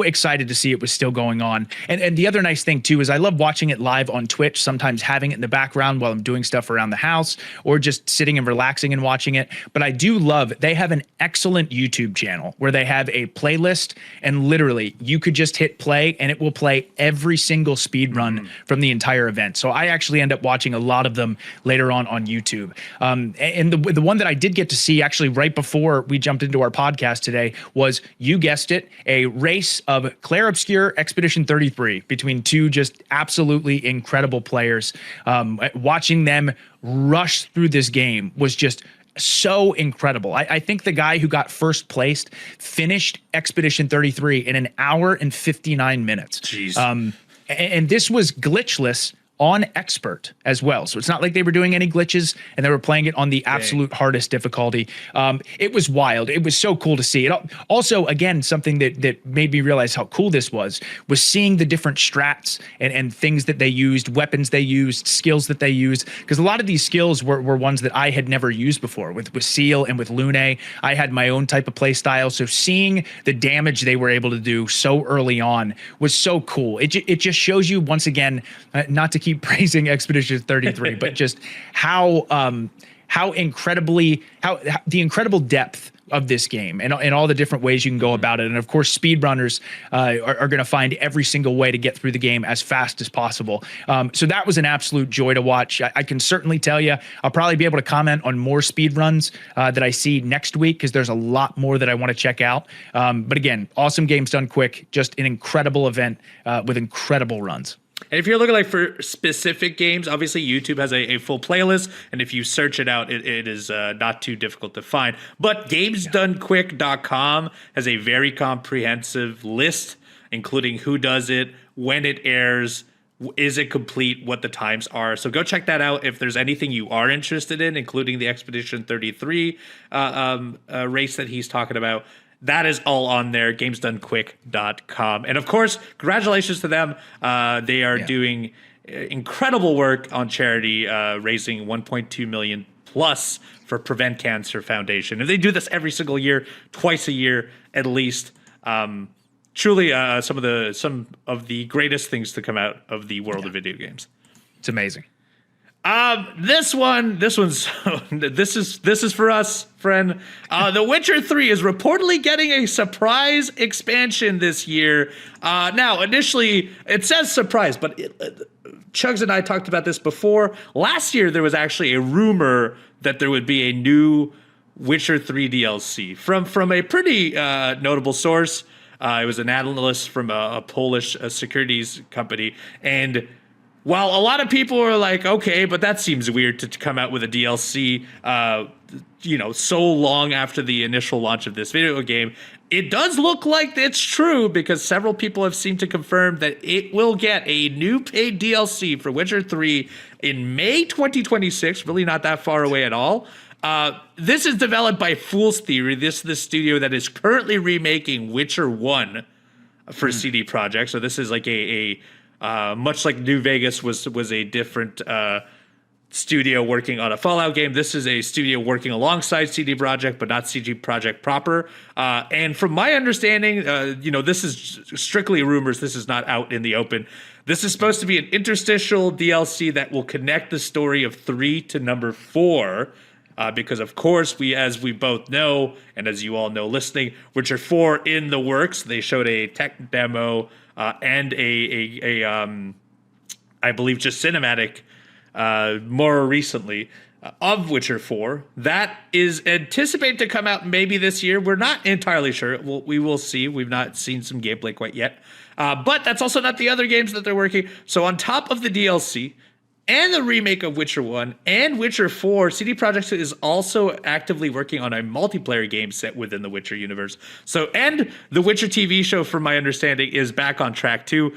excited to see it was still going on. And the other nice thing too is I love watching it live on Twitch, sometimes having it in the background while I'm doing stuff around the house or just sitting and relaxing and watching it. But I do love, they have an excellent YouTube channel where they have a playlist, and literally you could just hit play and it will play every single speed run from the entire event. So I actually end up watching a lot of them later on YouTube. And the one that I did get to see actually right before we jumped into our podcast today was, you guessed it, a race of Claire Obscure Expedition 33 between two just absolutely incredible players. Watching them rush through this game was just so incredible. I think the guy who got first placed finished Expedition 33 in an hour and 59 minutes. Jeez. And this was glitchless on expert as well. So it's not like they were doing any glitches and they were playing it on the absolute hardest difficulty. It was wild. It was so cool to see it. Also, again, something that made me realize how cool this was seeing the different strats and things that they used, weapons they used, skills that they used. Because a lot of these skills were ones that I had never used before. With Seal and with Lune, I had my own type of play style. So seeing the damage they were able to do so early on was so cool. It just shows you, once again, not to keep praising Expedition 33, but just how the incredible depth of this game and all the different ways you can go about it. And of course, speedrunners are going to find every single way to get through the game as fast as possible. So that was an absolute joy to watch. I can certainly tell you, I'll probably be able to comment on more speedruns that I see next week, because there's a lot more that I want to check out. But again, Awesome Games Done Quick, just an incredible event with incredible runs. And if you're looking like for specific games, obviously YouTube has a full playlist, and if you search it out, it is not too difficult to find. But GamesDoneQuick.com has a very comprehensive list, including who does it, when it airs, is it complete, what the times are. So go check that out if there's anything you are interested in, including the Expedition 33 race that he's talking about. That is all on there, GamesDoneQuick.com. And of course, congratulations to them. They are doing incredible work on charity, raising 1.2 million plus for Prevent Cancer Foundation. And they do this every single year, twice a year at least. Truly, some of the greatest things to come out of the world of video games. It's amazing. This is for us, friend. The Witcher 3 is reportedly getting a surprise expansion this year. Now, initially, it says surprise, but Chugs and I talked about this before. Last year, there was actually a rumor that there would be a new Witcher 3 DLC from a pretty notable source. It was an analyst from a Polish securities company, and while a lot of people are like, okay, but that seems weird to come out with a DLC, so long after the initial launch of this video game, it does look like it's true because several people have seemed to confirm that it will get a new paid DLC for Witcher 3 in May 2026, really not that far away at all. This is developed by Fool's Theory. This is the studio that is currently remaking Witcher 1 for CD Projekt. So this is like a much like New Vegas was a different studio working on a Fallout game. This is a studio working alongside CD Projekt, but not CD Projekt proper. And from my understanding, this is strictly rumors. This is not out in the open. This is supposed to be an interstitial DLC that will connect the story of 3 to number 4. Because, of course, as we both know, and as you all know listening, Witcher 4 in the works. They showed a tech demo and I believe just cinematic more recently of Witcher 4. That is anticipated to come out maybe this year. We're not entirely sure. We will see. We've not seen some gameplay quite yet. But that's also not the other games that they're working. So on top of the DLC and the remake of Witcher 1 and Witcher 4, CD Projekt is also actively working on a multiplayer game set within the Witcher universe. So, and the Witcher TV show, from my understanding, is back on track too.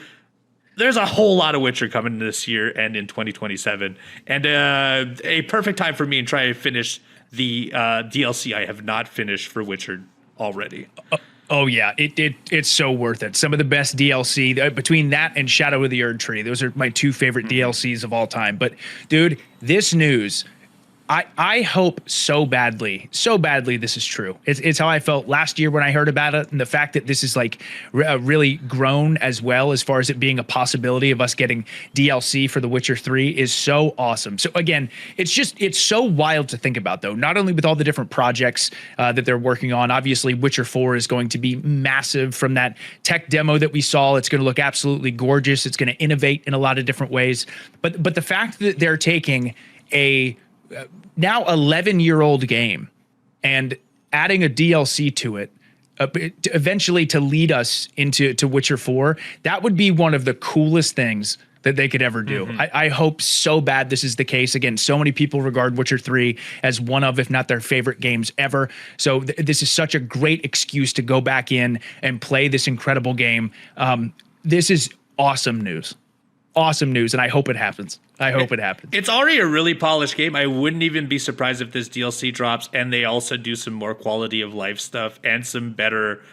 There's a whole lot of Witcher coming this year and in 2027. And a perfect time for me to try to finish the DLC I have not finished for Witcher already. Oh yeah, it's so worth it. Some of the best DLC between that and Shadow of the Erd Tree. Those are my two favorite DLCs of all time. But dude, this news, I hope so badly this is true. It's how I felt last year when I heard about it, and the fact that this is like really grown as well as far as it being a possibility of us getting DLC for The Witcher 3 is so awesome. So again, it's so wild to think about though, not only with all the different projects that they're working on. Obviously, Witcher 4 is going to be massive from that tech demo that we saw. It's going to look absolutely gorgeous. It's going to innovate in a lot of different ways. But the fact that they're taking a now 11-year-old game and adding a DLC to it, eventually to lead us into Witcher 4, that would be one of the coolest things that they could ever do. I hope so bad this is the case. Again, so many people regard Witcher 3 as one of, if not their favorite games ever. So this is such a great excuse to go back in and play this incredible game. This is awesome news. Awesome news, and I hope it happens. It's already a really polished game. I wouldn't even be surprised if this DLC drops and they also do some more quality of life stuff and some better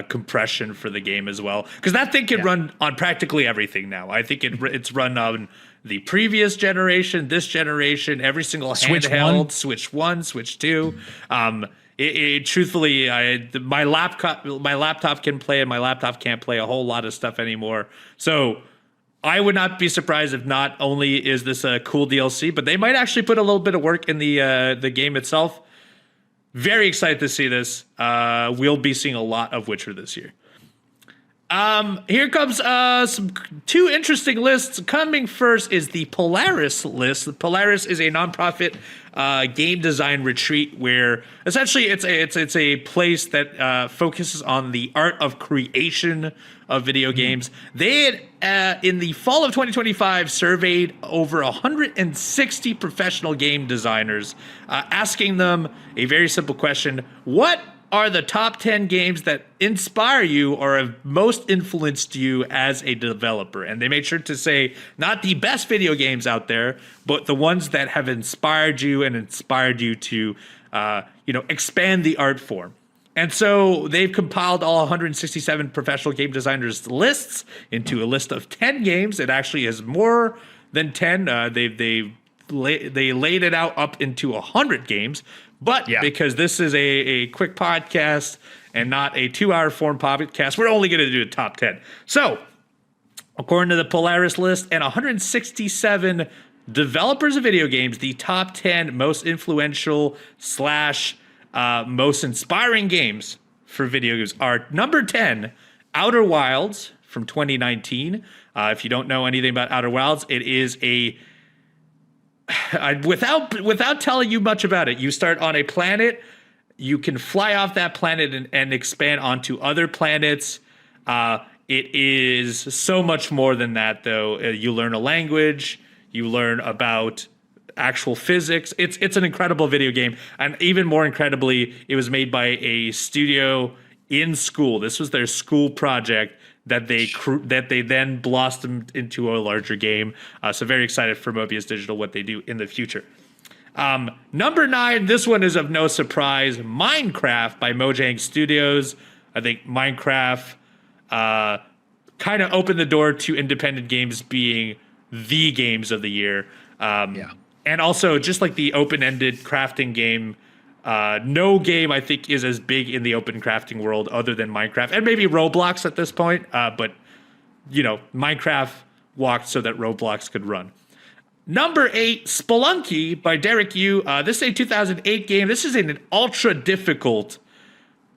compression for the game as well. Because that thing can run on practically everything now. I think it's run on the previous generation, this generation, every single handheld, Switch 1, Switch 2. Truthfully, my laptop can play, and my laptop can't play a whole lot of stuff anymore. So I would not be surprised if not only is this a cool DLC, but they might actually put a little bit of work in the game itself. Very excited to see this. We'll be seeing a lot of Witcher this year. Here comes some two interesting lists. Coming first is the Polaris List. The Polaris is a nonprofit game design retreat where essentially it's a place that focuses on the art of creation of video games. They had, in the fall of 2025, surveyed over 160 professional game designers, asking them a very simple question: what are the top 10 games that inspire you or have most influenced you as a developer? And they made sure to say not the best video games out there, but the ones that have inspired you and inspired you to, expand the art form. And so they've compiled all 167 professional game designers' lists into a list of 10 games. It actually is more than 10. They laid it out up into 100 games. But because this is a quick podcast and not a 2-hour form podcast, we're only going to do a top 10. So, according to the Polaris List and 167 developers of video games, the top 10 most influential / most inspiring games for video games are number 10, Outer Wilds from 2019. If you don't know anything about Outer Wilds, it is without telling you much about it, you start on a planet, you can fly off that planet and expand onto other planets. It is so much more than that, though. You learn a language, you learn about actual physics. It's an incredible video game, and even more incredibly, it was made by a studio in school. This was their school project that they then blossomed into a larger game. So very excited for Mobius Digital, what they do in the future. Number 9, this one is of no surprise, Minecraft by Mojang Studios. I think Minecraft kind of opened the door to independent games being the games of the year. And also, just like the open-ended crafting game, no game, I think, is as big in the open crafting world other than Minecraft. And maybe Roblox at this point. But, Minecraft walked so that Roblox could run. Number 8, Spelunky by Derek Yu. This is a 2008 game. This is an ultra-difficult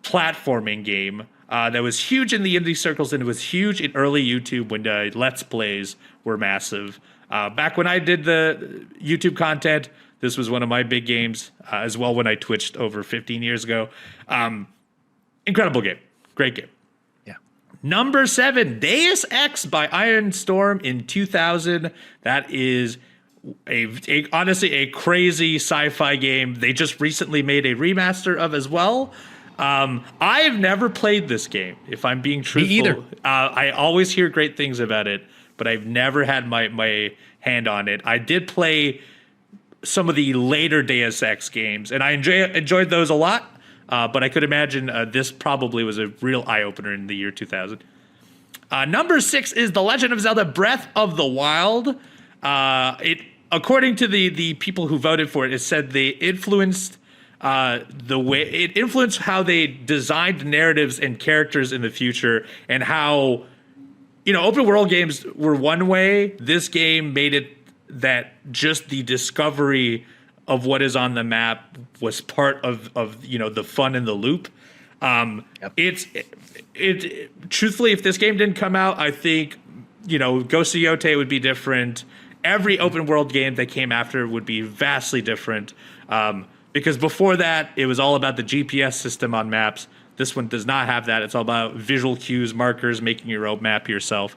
platforming game that was huge in the indie circles, and it was huge in early YouTube when Let's Plays were massive. Back when I did the YouTube content, this was one of my big games, as well when I twitched over 15 years ago. Incredible game. Great game. Yeah. Number 7, Deus Ex by Iron Storm in 2000. That is honestly a crazy sci-fi game. They just recently made a remaster of as well. I have never played this game, if I'm being truthful. Me either. I always hear great things about it, but I've never had my hand on it. I did play some of the later Deus Ex games, and I enjoyed those a lot, but I could imagine this probably was a real eye-opener in the year 2000. Number 6 is The Legend of Zelda Breath of the Wild. According to the people who voted for it, it said they influenced it influenced how they designed narratives and characters in the future, and how open world games were one way. This game made it that just the discovery of what is on the map was part of the fun and the loop. Truthfully, if this game didn't come out, I think Ghost of Yote would be different. Every open world game that came after would be vastly different. Because before that, it was all about the GPS system on maps. This one does not have that. It's all about visual cues, markers, making your own map yourself.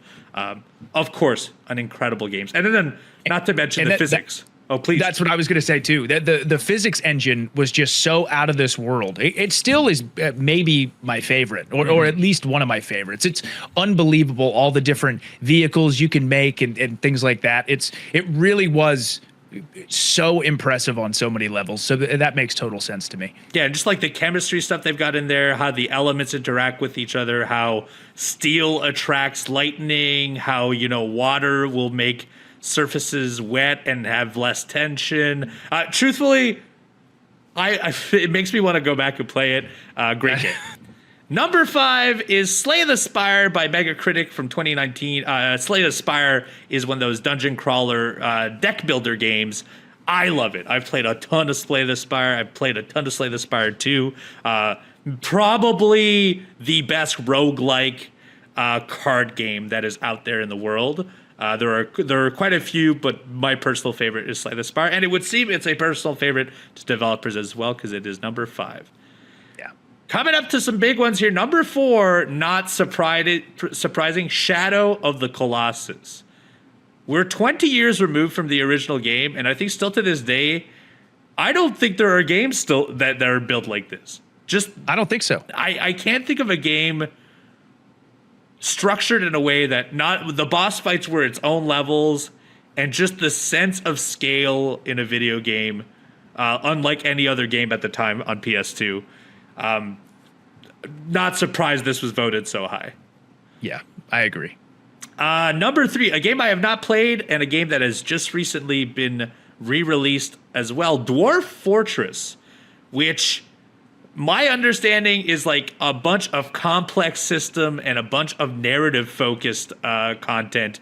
Of course, an incredible game. And then, not to mention the physics. Oh, please. That's what I was going to say, too. The physics engine was just so out of this world. It still is maybe my favorite, or at least one of my favorites. It's unbelievable, all the different vehicles you can make and things like that. It really was so impressive on so many levels. So that makes total sense to me. Yeah, just like the chemistry stuff they've got in there, how the elements interact with each other, how steel attracts lightning, how, water will make surfaces wet and have less tension. Truthfully, it makes me want to go back and play it. Great game. Number 5 is Slay the Spire by Megacritic from 2019. Slay the Spire is one of those dungeon crawler deck builder games. I love it. I've played a ton of Slay the Spire. I've played a ton of Slay the Spire 2. Probably the best roguelike card game that is out there in the world. There are quite a few, but my personal favorite is Slay the Spire. And it would seem it's a personal favorite to developers as well, because it is number 5. Coming up to some big ones here. Number 4, not surprising, Shadow of the Colossus. We're 20 years removed from the original game, and I think still to this day, I don't think there are games still that are built like this. I don't think so. I can't think of a game structured in a way that the boss fights were its own levels, and just the sense of scale in a video game, unlike any other game at the time on PS2. Not surprised this was voted so high. Yeah, I agree. Number 3, a game I have not played and a game that has just recently been re-released as well, Dwarf Fortress, which my understanding is like a bunch of complex system and a bunch of narrative-focused content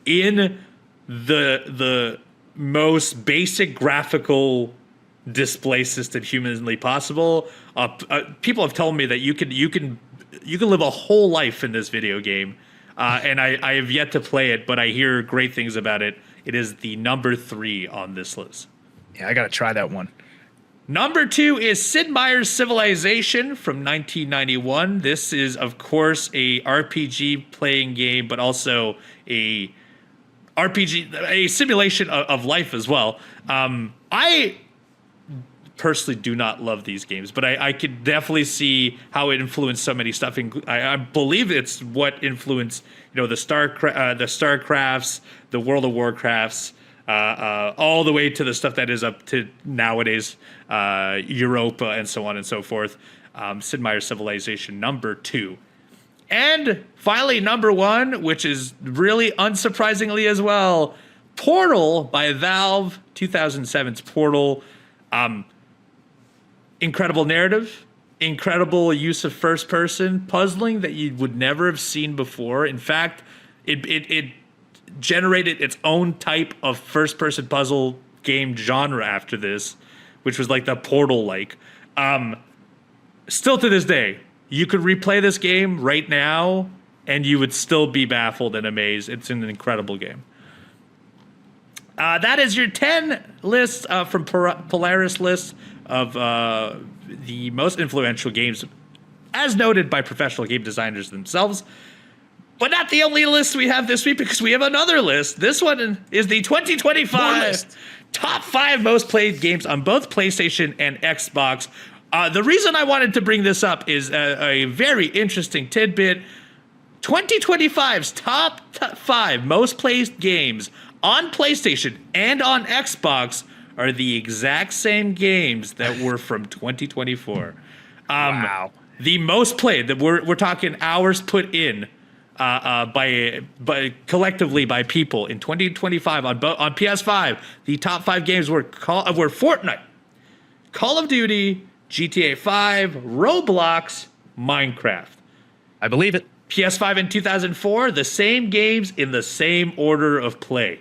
in the most basic graphical display system humanly possible. People have told me that you can live a whole life in this video game, and I have yet to play it, but I hear great things about it. It is the number 3 on this list. Yeah, I gotta try that one. Number 2 is Sid Meier's Civilization from 1991. This is, of course, a RPG playing game, but also a simulation of life as well. I personally do not love these games, but I could definitely see how it influenced so many stuff. I believe it's what influenced, the StarCrafts, the World of Warcrafts, all the way to the stuff that is up to nowadays, Europa and so on and so forth. Sid Meier's Civilization, number 2. And finally, number 1, which is really unsurprisingly as well, Portal by Valve, 2007's Portal. Incredible narrative, incredible use of first-person puzzling that you would never have seen before. In fact, it generated its own type of first-person puzzle game genre after this, which was like the Portal-like. Still to this day, you could replay this game right now, and you would still be baffled and amazed. It's an incredible game. That is your 10 list from Polaris List of the most influential games, as noted by professional game designers themselves. But not the only list we have this week, because we have another list. This one is the 2025 top 5 most played games on both PlayStation and Xbox. The reason I wanted to bring this up is a very interesting tidbit. 2025's top 5 most played games on PlayStation and on Xbox are the exact same games that were from 2024. Wow. The most played, that we're talking hours put in by collectively by people in 2025 on PS5. The top 5 games were Fortnite, Call of Duty, GTA 5, Roblox, Minecraft. I believe it. PS5 in 2004, the same games in the same order of play.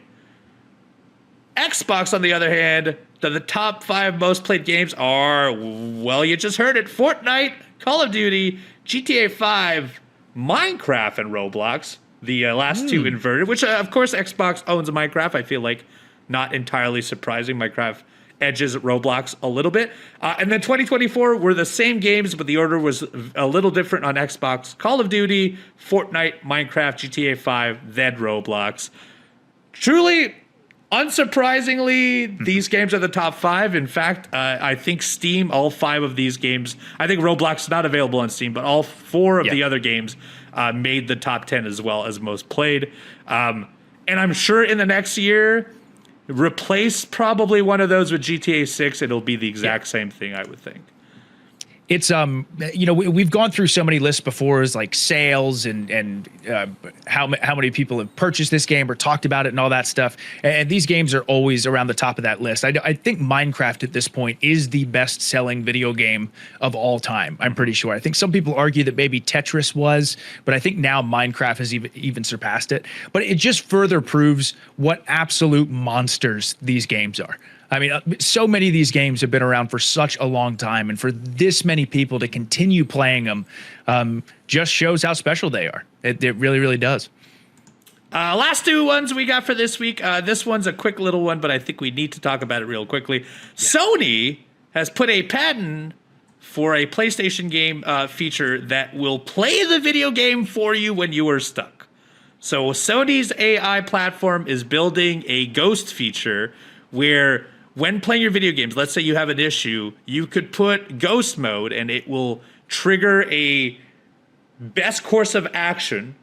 Xbox, on the other hand, the top 5 most played games are, well, you just heard it, Fortnite, Call of Duty, GTA 5, Minecraft, and Roblox. The last 2 inverted, which, of course, Xbox owns Minecraft. I feel like not entirely surprising. Minecraft edges Roblox a little bit. And then 2024 were the same games, but the order was a little different on Xbox. Call of Duty, Fortnite, Minecraft, GTA 5, then Roblox. Truly, unsurprisingly, these games are the top 5. In fact, I think Steam, all 5 of these games, I think Roblox is not available on Steam, but all 4 of the other games made the top 10 as well as most played. And I'm sure in the next year, replace probably one of those with GTA 6. It'll be the exact same thing, I would think. It's we've gone through so many lists before, as like sales and how many people have purchased this game or talked about it and all that stuff. And these games are always around the top of that list. I think Minecraft at this point is the best selling video game of all time. I'm pretty sure. I think some people argue that maybe Tetris was, but I think now Minecraft has even surpassed it. But it just further proves what absolute monsters these games are. I mean, so many of these games have been around for such a long time, and for this many people to continue playing them just shows how special they are. It really, really does. Last 2 ones we got for this week. This one's a quick little one, but I think we need to talk about it real quickly. Yeah. Sony has put a patent for a PlayStation game feature that will play the video game for you when you are stuck. So Sony's AI platform is building a ghost feature where, when playing your video games, let's say you have an issue, you could put ghost mode and it will trigger a best course of action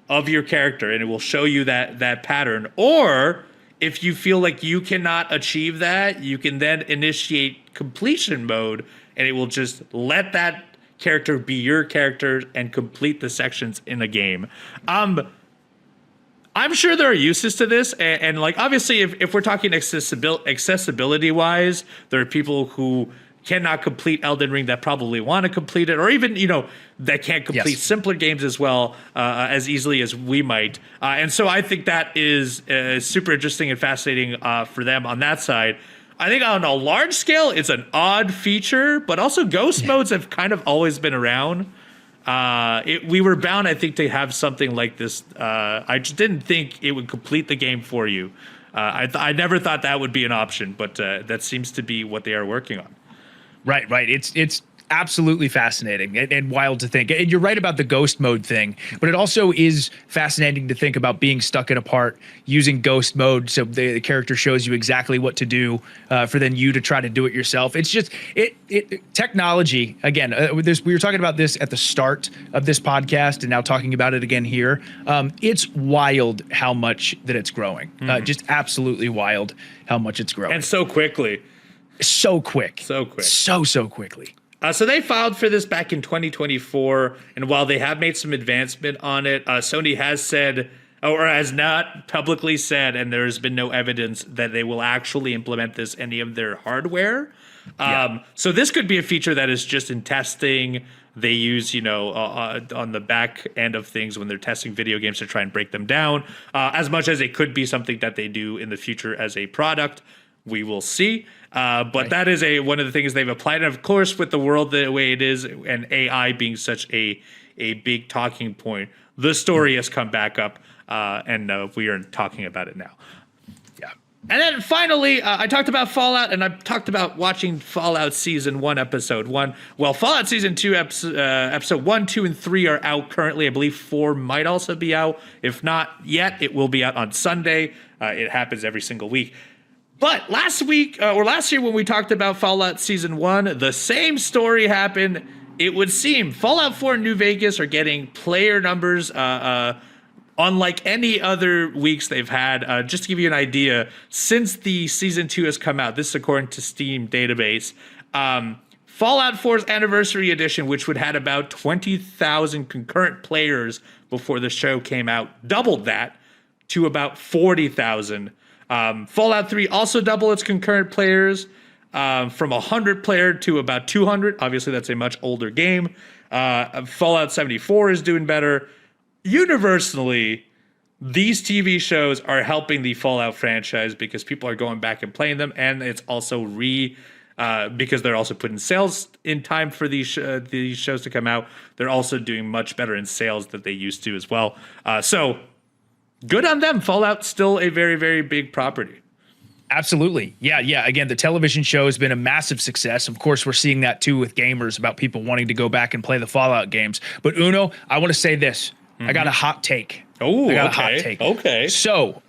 of your character, and it will show you that pattern. Or if you feel like you cannot achieve that, you can then initiate completion mode, and it will just let that character be your character and complete the sections in a game. I'm sure there are uses to this, and like obviously, if we're talking accessibility wise, there are people who cannot complete Elden Ring that probably want to complete it, or even that can't complete simpler games as well as easily as we might. And so I think that is super interesting and fascinating for them on that side. I think on a large scale, it's an odd feature, but also ghost modes have kind of always been around. We were bound, I think, to have something like this. I just didn't think it would complete the game for you. I never thought that would be an option, but that seems to be what they are working on. Right. It's absolutely fascinating and wild to think. And you're right about the ghost mode thing, but it also is fascinating to think about being stuck in a part using ghost mode, so the character shows you exactly what to do for then you to try to do it yourself. It's just technology again. We were talking about this at the start of this podcast, and now talking about it again here. It's wild how much that it's growing. Just absolutely wild how much it's growing, and so quickly. So quick. So quickly. So they filed for this back in 2024, and while they have made some advancement on it, Sony has said, or has not publicly said, and there's been no evidence that they will actually implement this in any of their hardware. So this could be a feature that is just in testing. They use, on the back end of things when they're testing video games to try and break them down, as much as it could be something that they do in the future as a product. We will see. But that is one of the things they've applied. And of course, with the world the way it is and AI being such a big talking point, the story has come back up and we are talking about it now. Yeah. And then finally, I talked about Fallout, and I talked about watching Fallout Season 1, Episode 1. Well, Fallout Season 2, Episode 1, 2, and 3 are out currently. I believe 4 might also be out. If not yet, it will be out on Sunday. It happens every single week. But last year when we talked about Fallout Season 1, the same story happened. It would seem Fallout 4 and New Vegas are getting player numbers unlike any other weeks they've had. Just to give you an idea, since the Season 2 has come out, this is according to Steam database, Fallout 4's Anniversary Edition, which would had about 20,000 concurrent players before the show came out, doubled that to about 40,000. Fallout 3 also doubled its concurrent players from 100 player to about 200. Obviously, that's a much older game. Fallout 74 is doing better. Universally, these TV shows are helping the Fallout franchise because people are going back and playing them, and it's also because they're also putting sales in time for these shows to come out. They're also doing much better in sales than they used to as well. So good on them. Fallout's still a very, very big property. Absolutely. Yeah. Again, the television show has been a massive success. Of course, we're seeing that too with gamers about people wanting to go back and play the Fallout games. But Uno, I want to say this. I got a hot take. Oh, a hot take. Okay. So,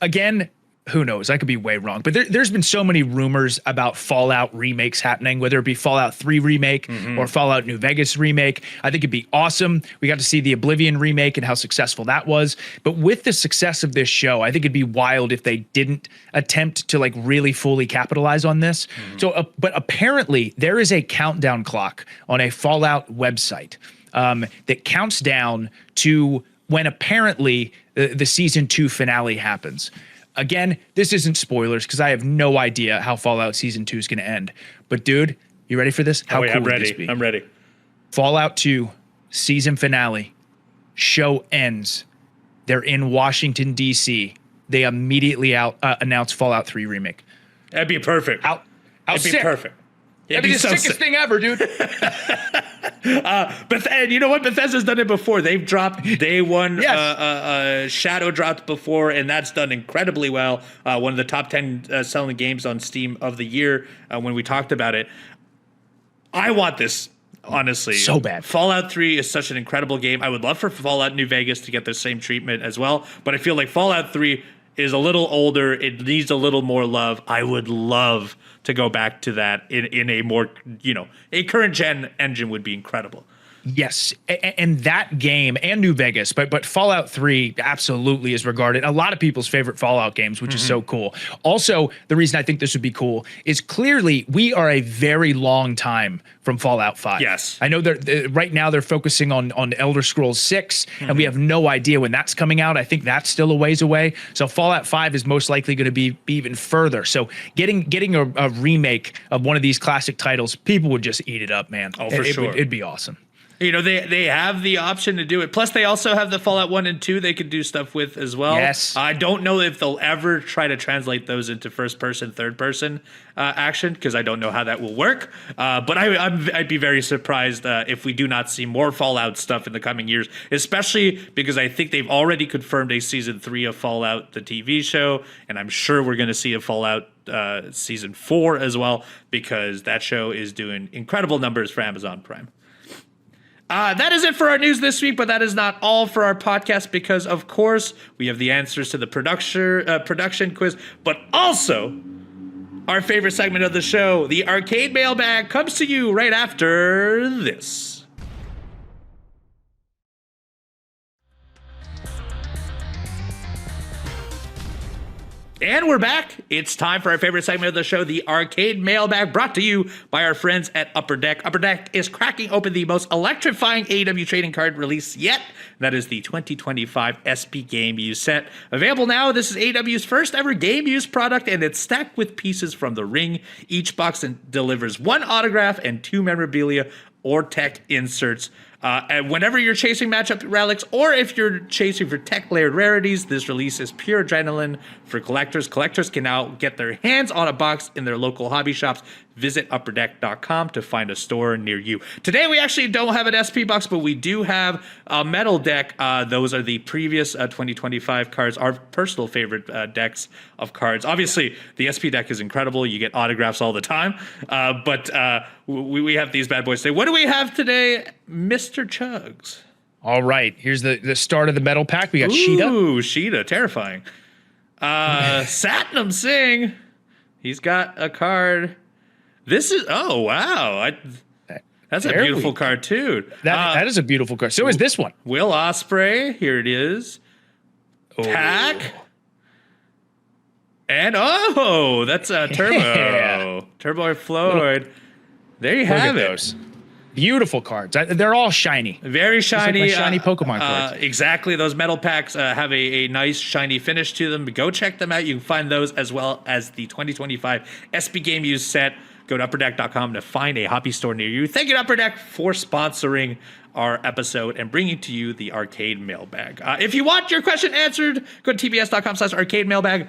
again, who knows? I could be way wrong. But there's been so many rumors about Fallout remakes happening, whether it be Fallout 3 remake or Fallout New Vegas remake. I think it'd be awesome. We got to see the Oblivion remake and how successful that was. But with the success of this show, I think it'd be wild if they didn't attempt to really fully capitalize on this. So, but apparently there is a countdown clock on a Fallout website that counts down to when apparently the season 2 finale happens. Again, this isn't spoilers because I have no idea how Fallout Season 2 is going to end. But dude, you ready for this? How cool would this be? I'm ready. Fallout 2 season finale. Show ends. They're in Washington, D.C. They immediately announce Fallout 3 remake. That'd be perfect. It'd be perfect. That'd be the sickest thing ever, dude. And you know what? Bethesda's done it before. They've dropped day one. Yes. Shadow dropped before, and that's done incredibly well. One of the top 10 selling games on Steam of the year when we talked about it. I want this, honestly. So bad. Fallout 3 is such an incredible game. I would love for Fallout New Vegas to get the same treatment as well, but I feel like Fallout 3 is a little older. It needs a little more love. I would love to go back to that in a more, a current gen engine would be incredible. Yes, and that game and New Vegas, but Fallout 3 absolutely is regarded a lot of people's favorite Fallout games, which is so cool. Also, the reason I think this would be cool is clearly we are a very long time from Fallout 5. Yes. I know that right now they're focusing on Elder Scrolls 6, and we have no idea when that's coming out. I think that's still a ways away. So Fallout 5 is most likely going to be even further. So getting a remake of one of these classic titles, people would just eat it up, man. Oh, for sure. It'd be awesome. You know, they have the option to do it. Plus, they also have the Fallout 1 and 2 they could do stuff with as well. Yes. I don't know if they'll ever try to translate those into first-person, third-person action, because I don't know how that will work. But I'd be very surprised if we do not see more Fallout stuff in the coming years, especially because I think they've already confirmed a Season 3 of Fallout, the TV show, and I'm sure we're going to see a Fallout Season 4 as well, because that show is doing incredible numbers for Amazon Prime. That is it for our news this week, but that is not all for our podcast because, of course, we have the answers to the production quiz, but also our favorite segment of the show, the Arcade Mailbag, comes to you right after this. And we're back. It's time for our favorite segment of the show, the Arcade Mailbag, brought to you by our friends at Upper Deck. Upper Deck is cracking open the most electrifying AEW trading card release yet. That is the 2025 SP Game Use set. Available now, this is AEW's first ever Game Use product, and it's stacked with pieces from the ring. Each box delivers 1 autograph and 2 memorabilia or tech inserts. And whenever you're chasing matchup relics, or if you're chasing for tech-layered rarities, this release is pure adrenaline for collectors. Collectors can now get their hands on a box in their local hobby shops. Visit upperdeck.com to find a store near you. Today, we actually don't have an SP box, but we do have a metal deck. Those are the previous 2025 cards, our personal favorite decks of cards. Obviously, the SP deck is incredible. You get autographs all the time. But we have these bad boys today. What do we have today, Mr. Chugs? All right, here's the start of the metal pack. We got Sheeta. Ooh, Sheeta, terrifying. Satnam Singh, he's got a card. This is, oh, wow. That's a beautiful card, too. That is a beautiful card. So is this one. Will Ospreay, here it is. Tack. And, that's a Turbo. Yeah. Turbo Floyd. There you have it. Those. Beautiful cards. They're all shiny. Very shiny. Like shiny Pokemon cards. Exactly. Those metal packs have a nice shiny finish to them. Go check them out. You can find those as well as the 2025 SP Game Use set. Go to upperdeck.com to find a hobby store near you. Thank you to Upper Deck for sponsoring our episode and bringing to you the Arcade Mailbag. If you want your question answered, go to tbs.com/arcade mailbag.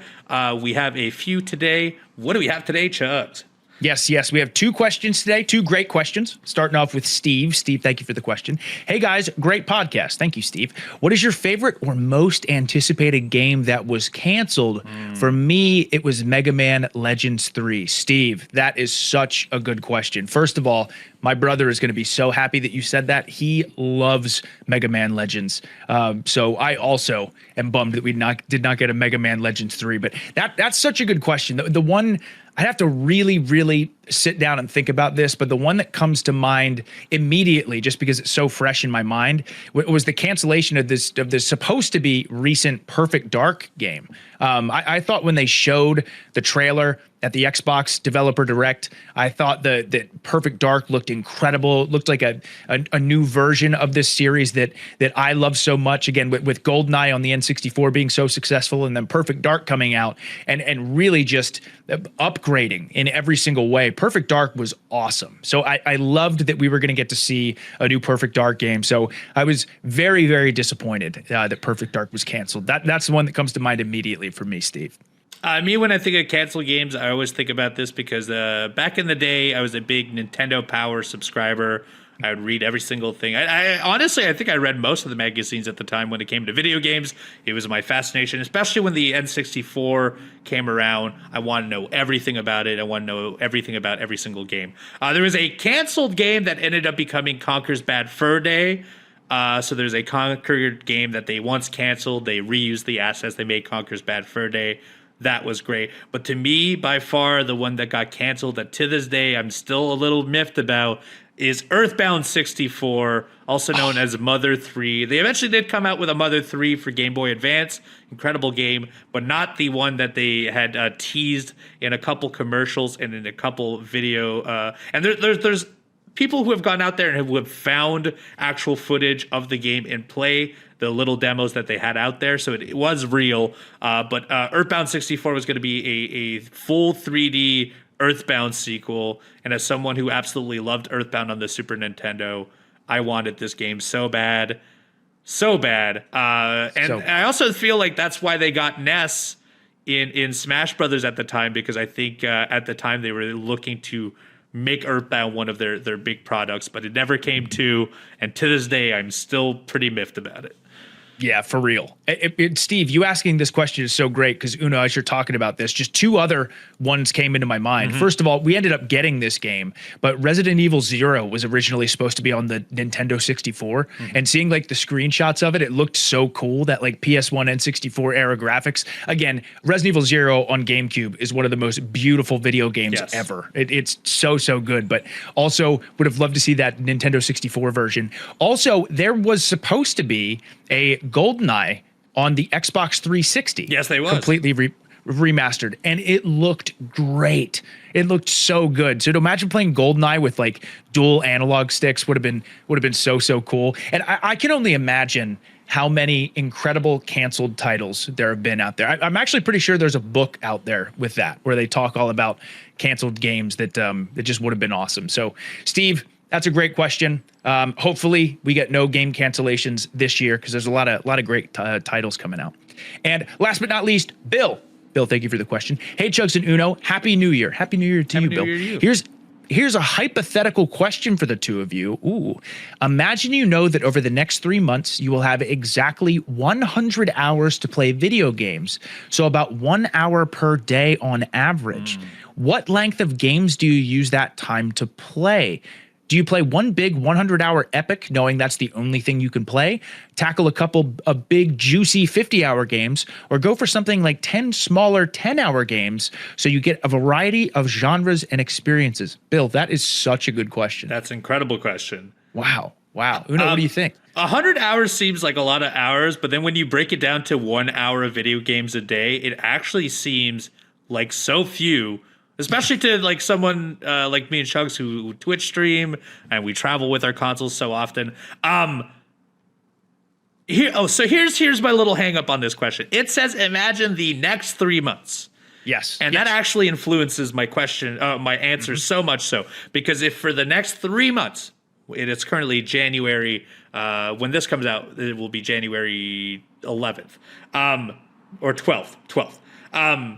We have a few today. What do we have today, Chugs? Yes. We have 2 questions today, 2 great questions. Starting off with Steve. Steve, thank you for the question. Hey, guys, great podcast. Thank you, Steve. What is your favorite or most anticipated game that was canceled? For me, it was Mega Man Legends 3. Steve, that is such a good question. First of all, my brother is going to be so happy that you said that. He loves Mega Man Legends. So I also am bummed that we did not get a Mega Man Legends 3. But that's such a good question. The one... I'd have to really, really sit down and think about this, but the one that comes to mind immediately, just because it's so fresh in my mind, was the cancellation of this supposed to be recent Perfect Dark game. I thought when they showed the trailer at the Xbox Developer Direct, I thought that Perfect Dark looked incredible. It looked like a new version of this series that I love so much. Again, with GoldenEye on the N64 being so successful, and then Perfect Dark coming out and really just upgrading in every single way. Perfect Dark was awesome. So I loved that we were going to get to see a new Perfect Dark game. So I was very, very disappointed that Perfect Dark was canceled. That's the one that comes to mind immediately for me, Steve. Me, when I think of canceled games, I always think about this because back in the day, I was a big Nintendo Power subscriber. I would read every single thing. I honestly, I think I read most of the magazines at the time when it came to video games. It was my fascination, especially when the N64 came around. I want to know everything about it. I want to know everything about every single game. There was a canceled game that ended up becoming Conker's Bad Fur Day. So there's a Conker game that they once canceled. They reused the assets. They made Conker's Bad Fur Day. That was great. But to me, by far, the one that got canceled that to this day I'm still a little miffed about is Earthbound 64, also known as Mother 3. They eventually did come out with a Mother 3 for Game Boy Advance. Incredible game, but not the one that they had teased in a couple commercials and in a couple video. And there's people who have gone out there and who have found actual footage of the game in play, the little demos that they had out there. So it was real. But Earthbound 64 was going to be a full 3D Earthbound sequel, and as someone who absolutely loved Earthbound on the Super Nintendo, I wanted this game so bad. I also feel like that's why they got Ness in Smash Brothers at the time, because I think at the time they were looking to make Earthbound one of their big products, but it never came to, and to this day I'm still pretty miffed about it. Yeah, for real. Steve, you asking this question is so great because, Uno, as you're talking about this, just two other ones came into my mind. First of all, we ended up getting this game, but Resident Evil 0 was originally supposed to be on the Nintendo 64. And seeing like the screenshots of it, it looked so cool, that like PS1 and 64 era graphics. Again, Resident Evil 0 on GameCube is one of the most beautiful video games ever. It's so good, but also would have loved to see that Nintendo 64 version. Also, there was supposed to be a GoldenEye on the Xbox 360. Yes, they was. Completely remastered, and it looked great. It looked so good. So to imagine playing GoldenEye with like dual analog sticks would have been so cool. And I can only imagine how many incredible canceled titles there have been out there. I'm actually pretty sure there's a book out there with that, where they talk all about canceled games that just would have been awesome. So, Steve, that's a great question. Hopefully we get no game cancellations this year, because there's a lot of great titles coming out. And last but not least, Bill, thank you for the question. Hey, Chugs and Uno, Happy New Year. Happy New Year to you, Bill. Year to you. Here's a hypothetical question for the two of you. Ooh, imagine you know that over the next 3 months, you will have exactly 100 hours to play video games. So about 1 hour per day on average. What length of games do you use that time to play? Do you play one big 100-hour epic, knowing that's the only thing you can play, tackle a couple of big, juicy 50-hour games, or go for something like 10 smaller 10-hour games so you get a variety of genres and experiences? Bill, that is such a good question. That's an incredible question. Wow. Uno, what do you think? 100 hours seems like a lot of hours, but then when you break it down to 1 hour of video games a day, it actually seems like so few. Especially to like someone like me and Chugs who Twitch stream and we travel with our consoles so often. Here's my little hang up on this question. It says imagine the next 3 months. Yes. And that actually influences my question, my answer so much so, because if for the next 3 months, it's currently January, when this comes out, it will be January 11th, or 12th.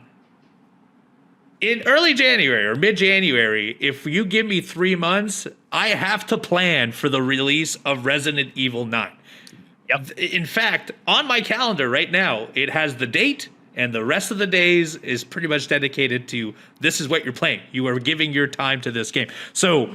In early January or mid-January, if you give me 3 months, I have to plan for the release of Resident Evil 9. Yep. In fact, on my calendar right now, it has the date, and the rest of the days is pretty much dedicated to this is what you're playing. You are giving your time to this game. So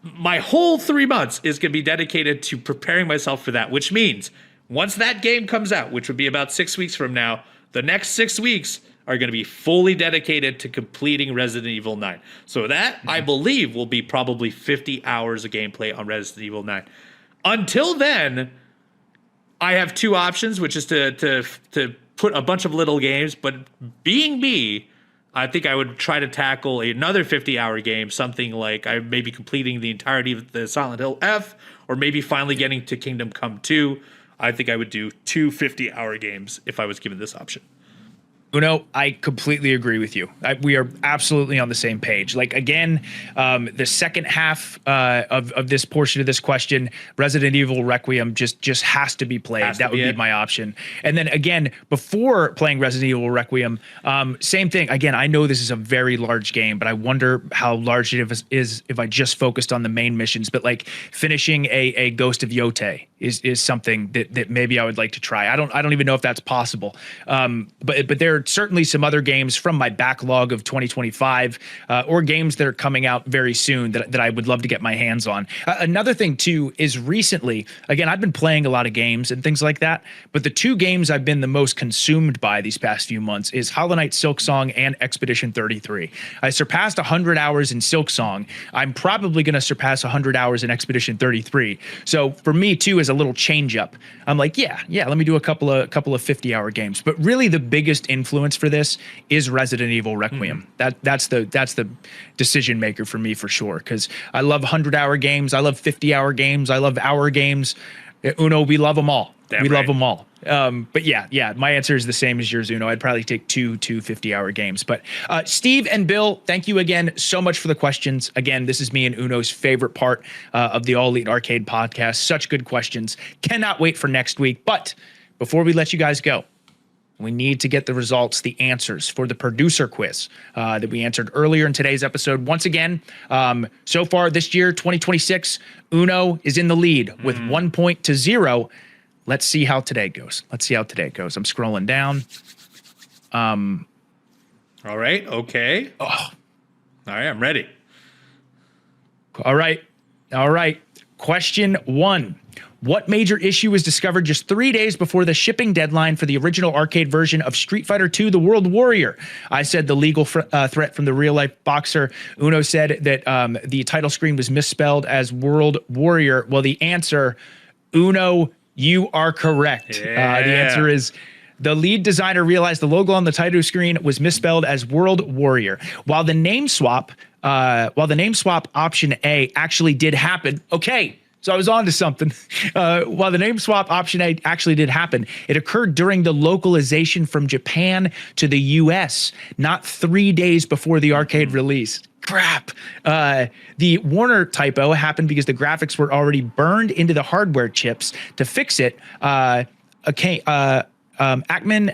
my whole 3 months is going to be dedicated to preparing myself for that, which means once that game comes out, which would be about 6 weeks from now, the next 6 weeks are going to be fully dedicated to completing Resident Evil 9. So that, I believe, will be probably 50 hours of gameplay on Resident Evil 9. Until then, I have two options, which is to put a bunch of little games, but being me, I think I would try to tackle another 50-hour game, something like I may be completing the entirety of the Silent Hill F, or maybe finally getting to Kingdom Come 2. I think I would do 2 50-hour games if I was given this option. Uno, I completely agree with you. We are absolutely on the same page. Like, again, the second half of this portion of this question, Resident Evil Requiem just has to be played. That would be my option. And then again, before playing Resident Evil Requiem, same thing. Again, I know this is a very large game, but I wonder how large it is if I just focused on the main missions. But like finishing a Ghost of Yote is something that maybe I would like to try. I don't even know if that's possible. But there are certainly some other games from my backlog of 2025 or games that are coming out very soon that I would love to get my hands on. Another thing too is recently, again, I've been playing a lot of games and things like that, but the two games I've been the most consumed by these past few months is Hollow Knight Silksong and Expedition 33. I surpassed 100 hours in Silksong. I'm probably going to surpass 100 hours in Expedition 33. So for me too, is a little change up. I'm like, yeah, let me do a couple of 50-hour games. But really the biggest influence for this is Resident Evil Requiem. That's the decision maker for me for sure, because I love 100-hour games, I love 50-hour games, I love hour games. Uno, we love them all. Love them all. But yeah, my answer is the same as yours, Uno. I'd probably take two 50-hour games. But Steve and Bill, thank you again so much for the questions. Again, this is me and Uno's favorite part of the All Elite Arcade podcast. Such good questions. Cannot wait for next week. But before we let you guys go, we need to get the results, the answers for the producer quiz that we answered earlier in today's episode. Once again, so far this year, 2026, Uno is in the lead with 1 point to 0. Let's see how today goes. I'm scrolling down. All right. Okay. Oh. All right. I'm ready. All right. Question 1. What major issue was discovered just 3 days before the shipping deadline for the original arcade version of Street Fighter II: The World Warrior? I said the legal threat from the real-life boxer. Uno said that the title screen was misspelled as World Warrior. Well, the answer, Uno, you are correct. Yeah. The answer is the lead designer realized the logo on the title screen was misspelled as World Warrior. While the name swap option A actually did happen. Okay. So I was on to something. While the name swap option A actually did happen, it occurred during the localization from Japan to the US, not 3 days before the arcade release. Crap. The Warner typo happened because the graphics were already burned into the hardware chips. To fix it, Ackman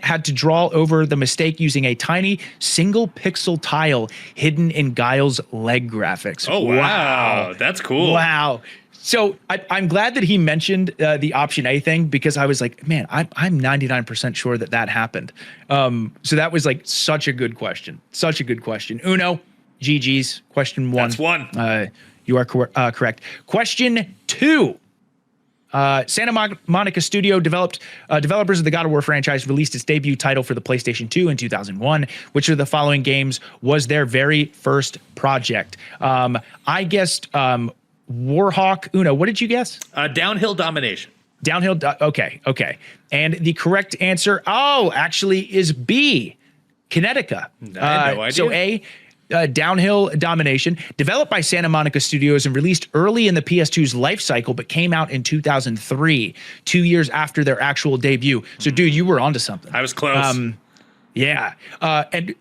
had to draw over the mistake using a tiny single pixel tile hidden in Guile's leg graphics. Oh, wow. That's cool. Wow. So I'm glad that he mentioned the option A thing, because I was like, man, I'm 99% sure that happened. So that was like such a good question. Uno, GG's. Question 1. That's 1. You are correct. Question 2. Santa Monica Studio developers of the God of War franchise released its debut title for the PlayStation 2 in 2001. Which of the following games was their very first project? I guessed Warhawk. Uno, what did you guess? Downhill Domination. Okay. And the correct answer, actually is B, Kinetica. I had no idea. So A, Downhill Domination, developed by Santa Monica Studios and released early in the PS2's life cycle, but came out in 2003, 2 years after their actual debut. So, dude, you were onto something. I was close. Yeah. And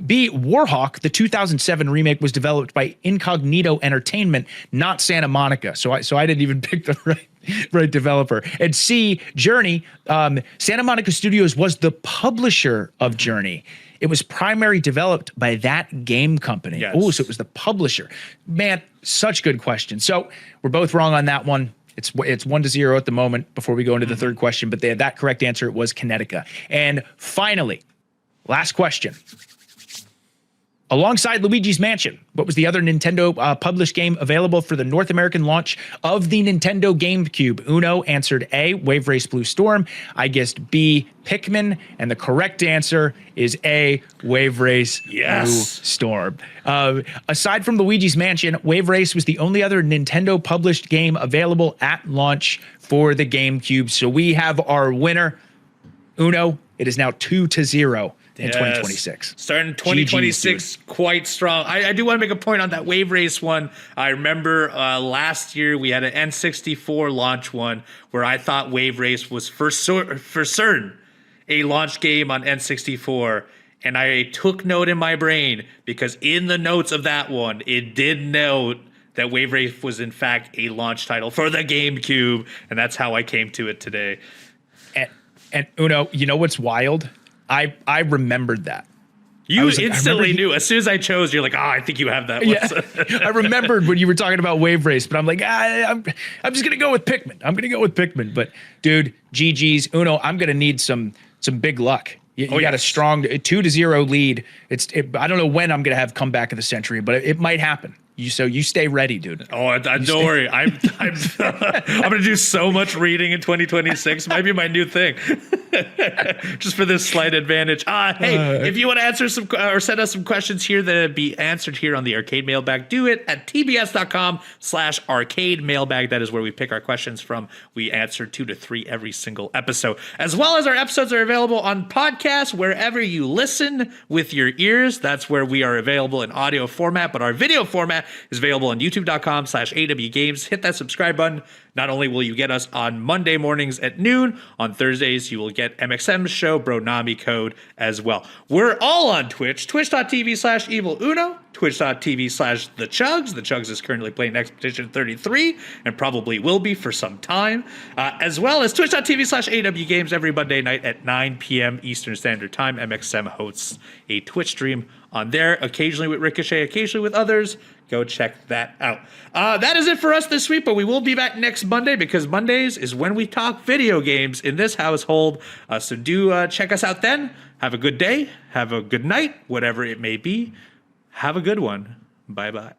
B, Warhawk, the 2007 remake, was developed by Incognito Entertainment, not Santa Monica. So I didn't even pick the right developer. And C, Journey, Santa Monica Studios was the publisher of Journey. It was primarily developed by that game company. Yes. Oh, so it was the publisher. Man, such good question. So we're both wrong on that one. It's 1-0 at the moment before we go into the third question, but that correct answer was Kinetica. And finally, last question. Alongside Luigi's Mansion, what was the other Nintendo published game available for the North American launch of the Nintendo GameCube? Uno answered A, Wave Race Blue Storm. I guessed B, Pikmin. And the correct answer is A, Wave Race Blue Storm. Aside from Luigi's Mansion, Wave Race was the only other Nintendo published game available at launch for the GameCube. So we have our winner. Uno, it is now 2-0. In 2026. Starting 2026 quite strong. I do want to make a point on that Wave Race one. I remember last year we had an N64 launch one where I thought Wave Race was for certain a launch game on N64. And I took note in my brain because in the notes of that one, it did note that Wave Race was in fact a launch title for the GameCube. And that's how I came to it today. And Uno, you know what's wild? I remembered that. You instantly knew. As soon as I chose, you're like, I think you have that one. Yeah. I remembered when you were talking about Wave Race, but I'm like, I'm just going to go with Pikmin. But, dude, GG's. Uno, I'm going to need some big luck You got a strong 2-0 lead. I don't know when I'm going to have comeback of the century, but it might happen. You stay ready, dude. Oh, don't worry. I'm going to do so much reading in 2026. Might be my new thing. Just for this slight advantage. Hey, if you want to answer some or send us some questions here that be answered here on the Arcade Mailbag, do it at tbs.com/arcade mailbag. That is where we pick our questions from. We answer 2 to 3 every single episode. As well as our episodes are available on podcasts wherever you listen with your ears. That's where we are available in audio format, but our video format is available on youtube.com/awgames. Hit that subscribe button. Not only will you get us on Monday mornings at noon, on Thursdays you will get MXM's show, Bronami Code, as well. We're all on Twitch, twitch.tv/eviluno, twitch.tv/the Chugs. The Chugs is currently playing Expedition 33 and probably will be for some time, as well as twitch.tv/awgames every Monday night at 9 p.m. Eastern Standard Time. MXM hosts a Twitch stream on there, occasionally with Ricochet, occasionally with others. Go check that out. That is it for us this week, but we will be back next Monday because Mondays is when we talk video games in this household. So do check us out then. Have a good day. Have a good night, whatever it may be. Have a good one. Bye-bye.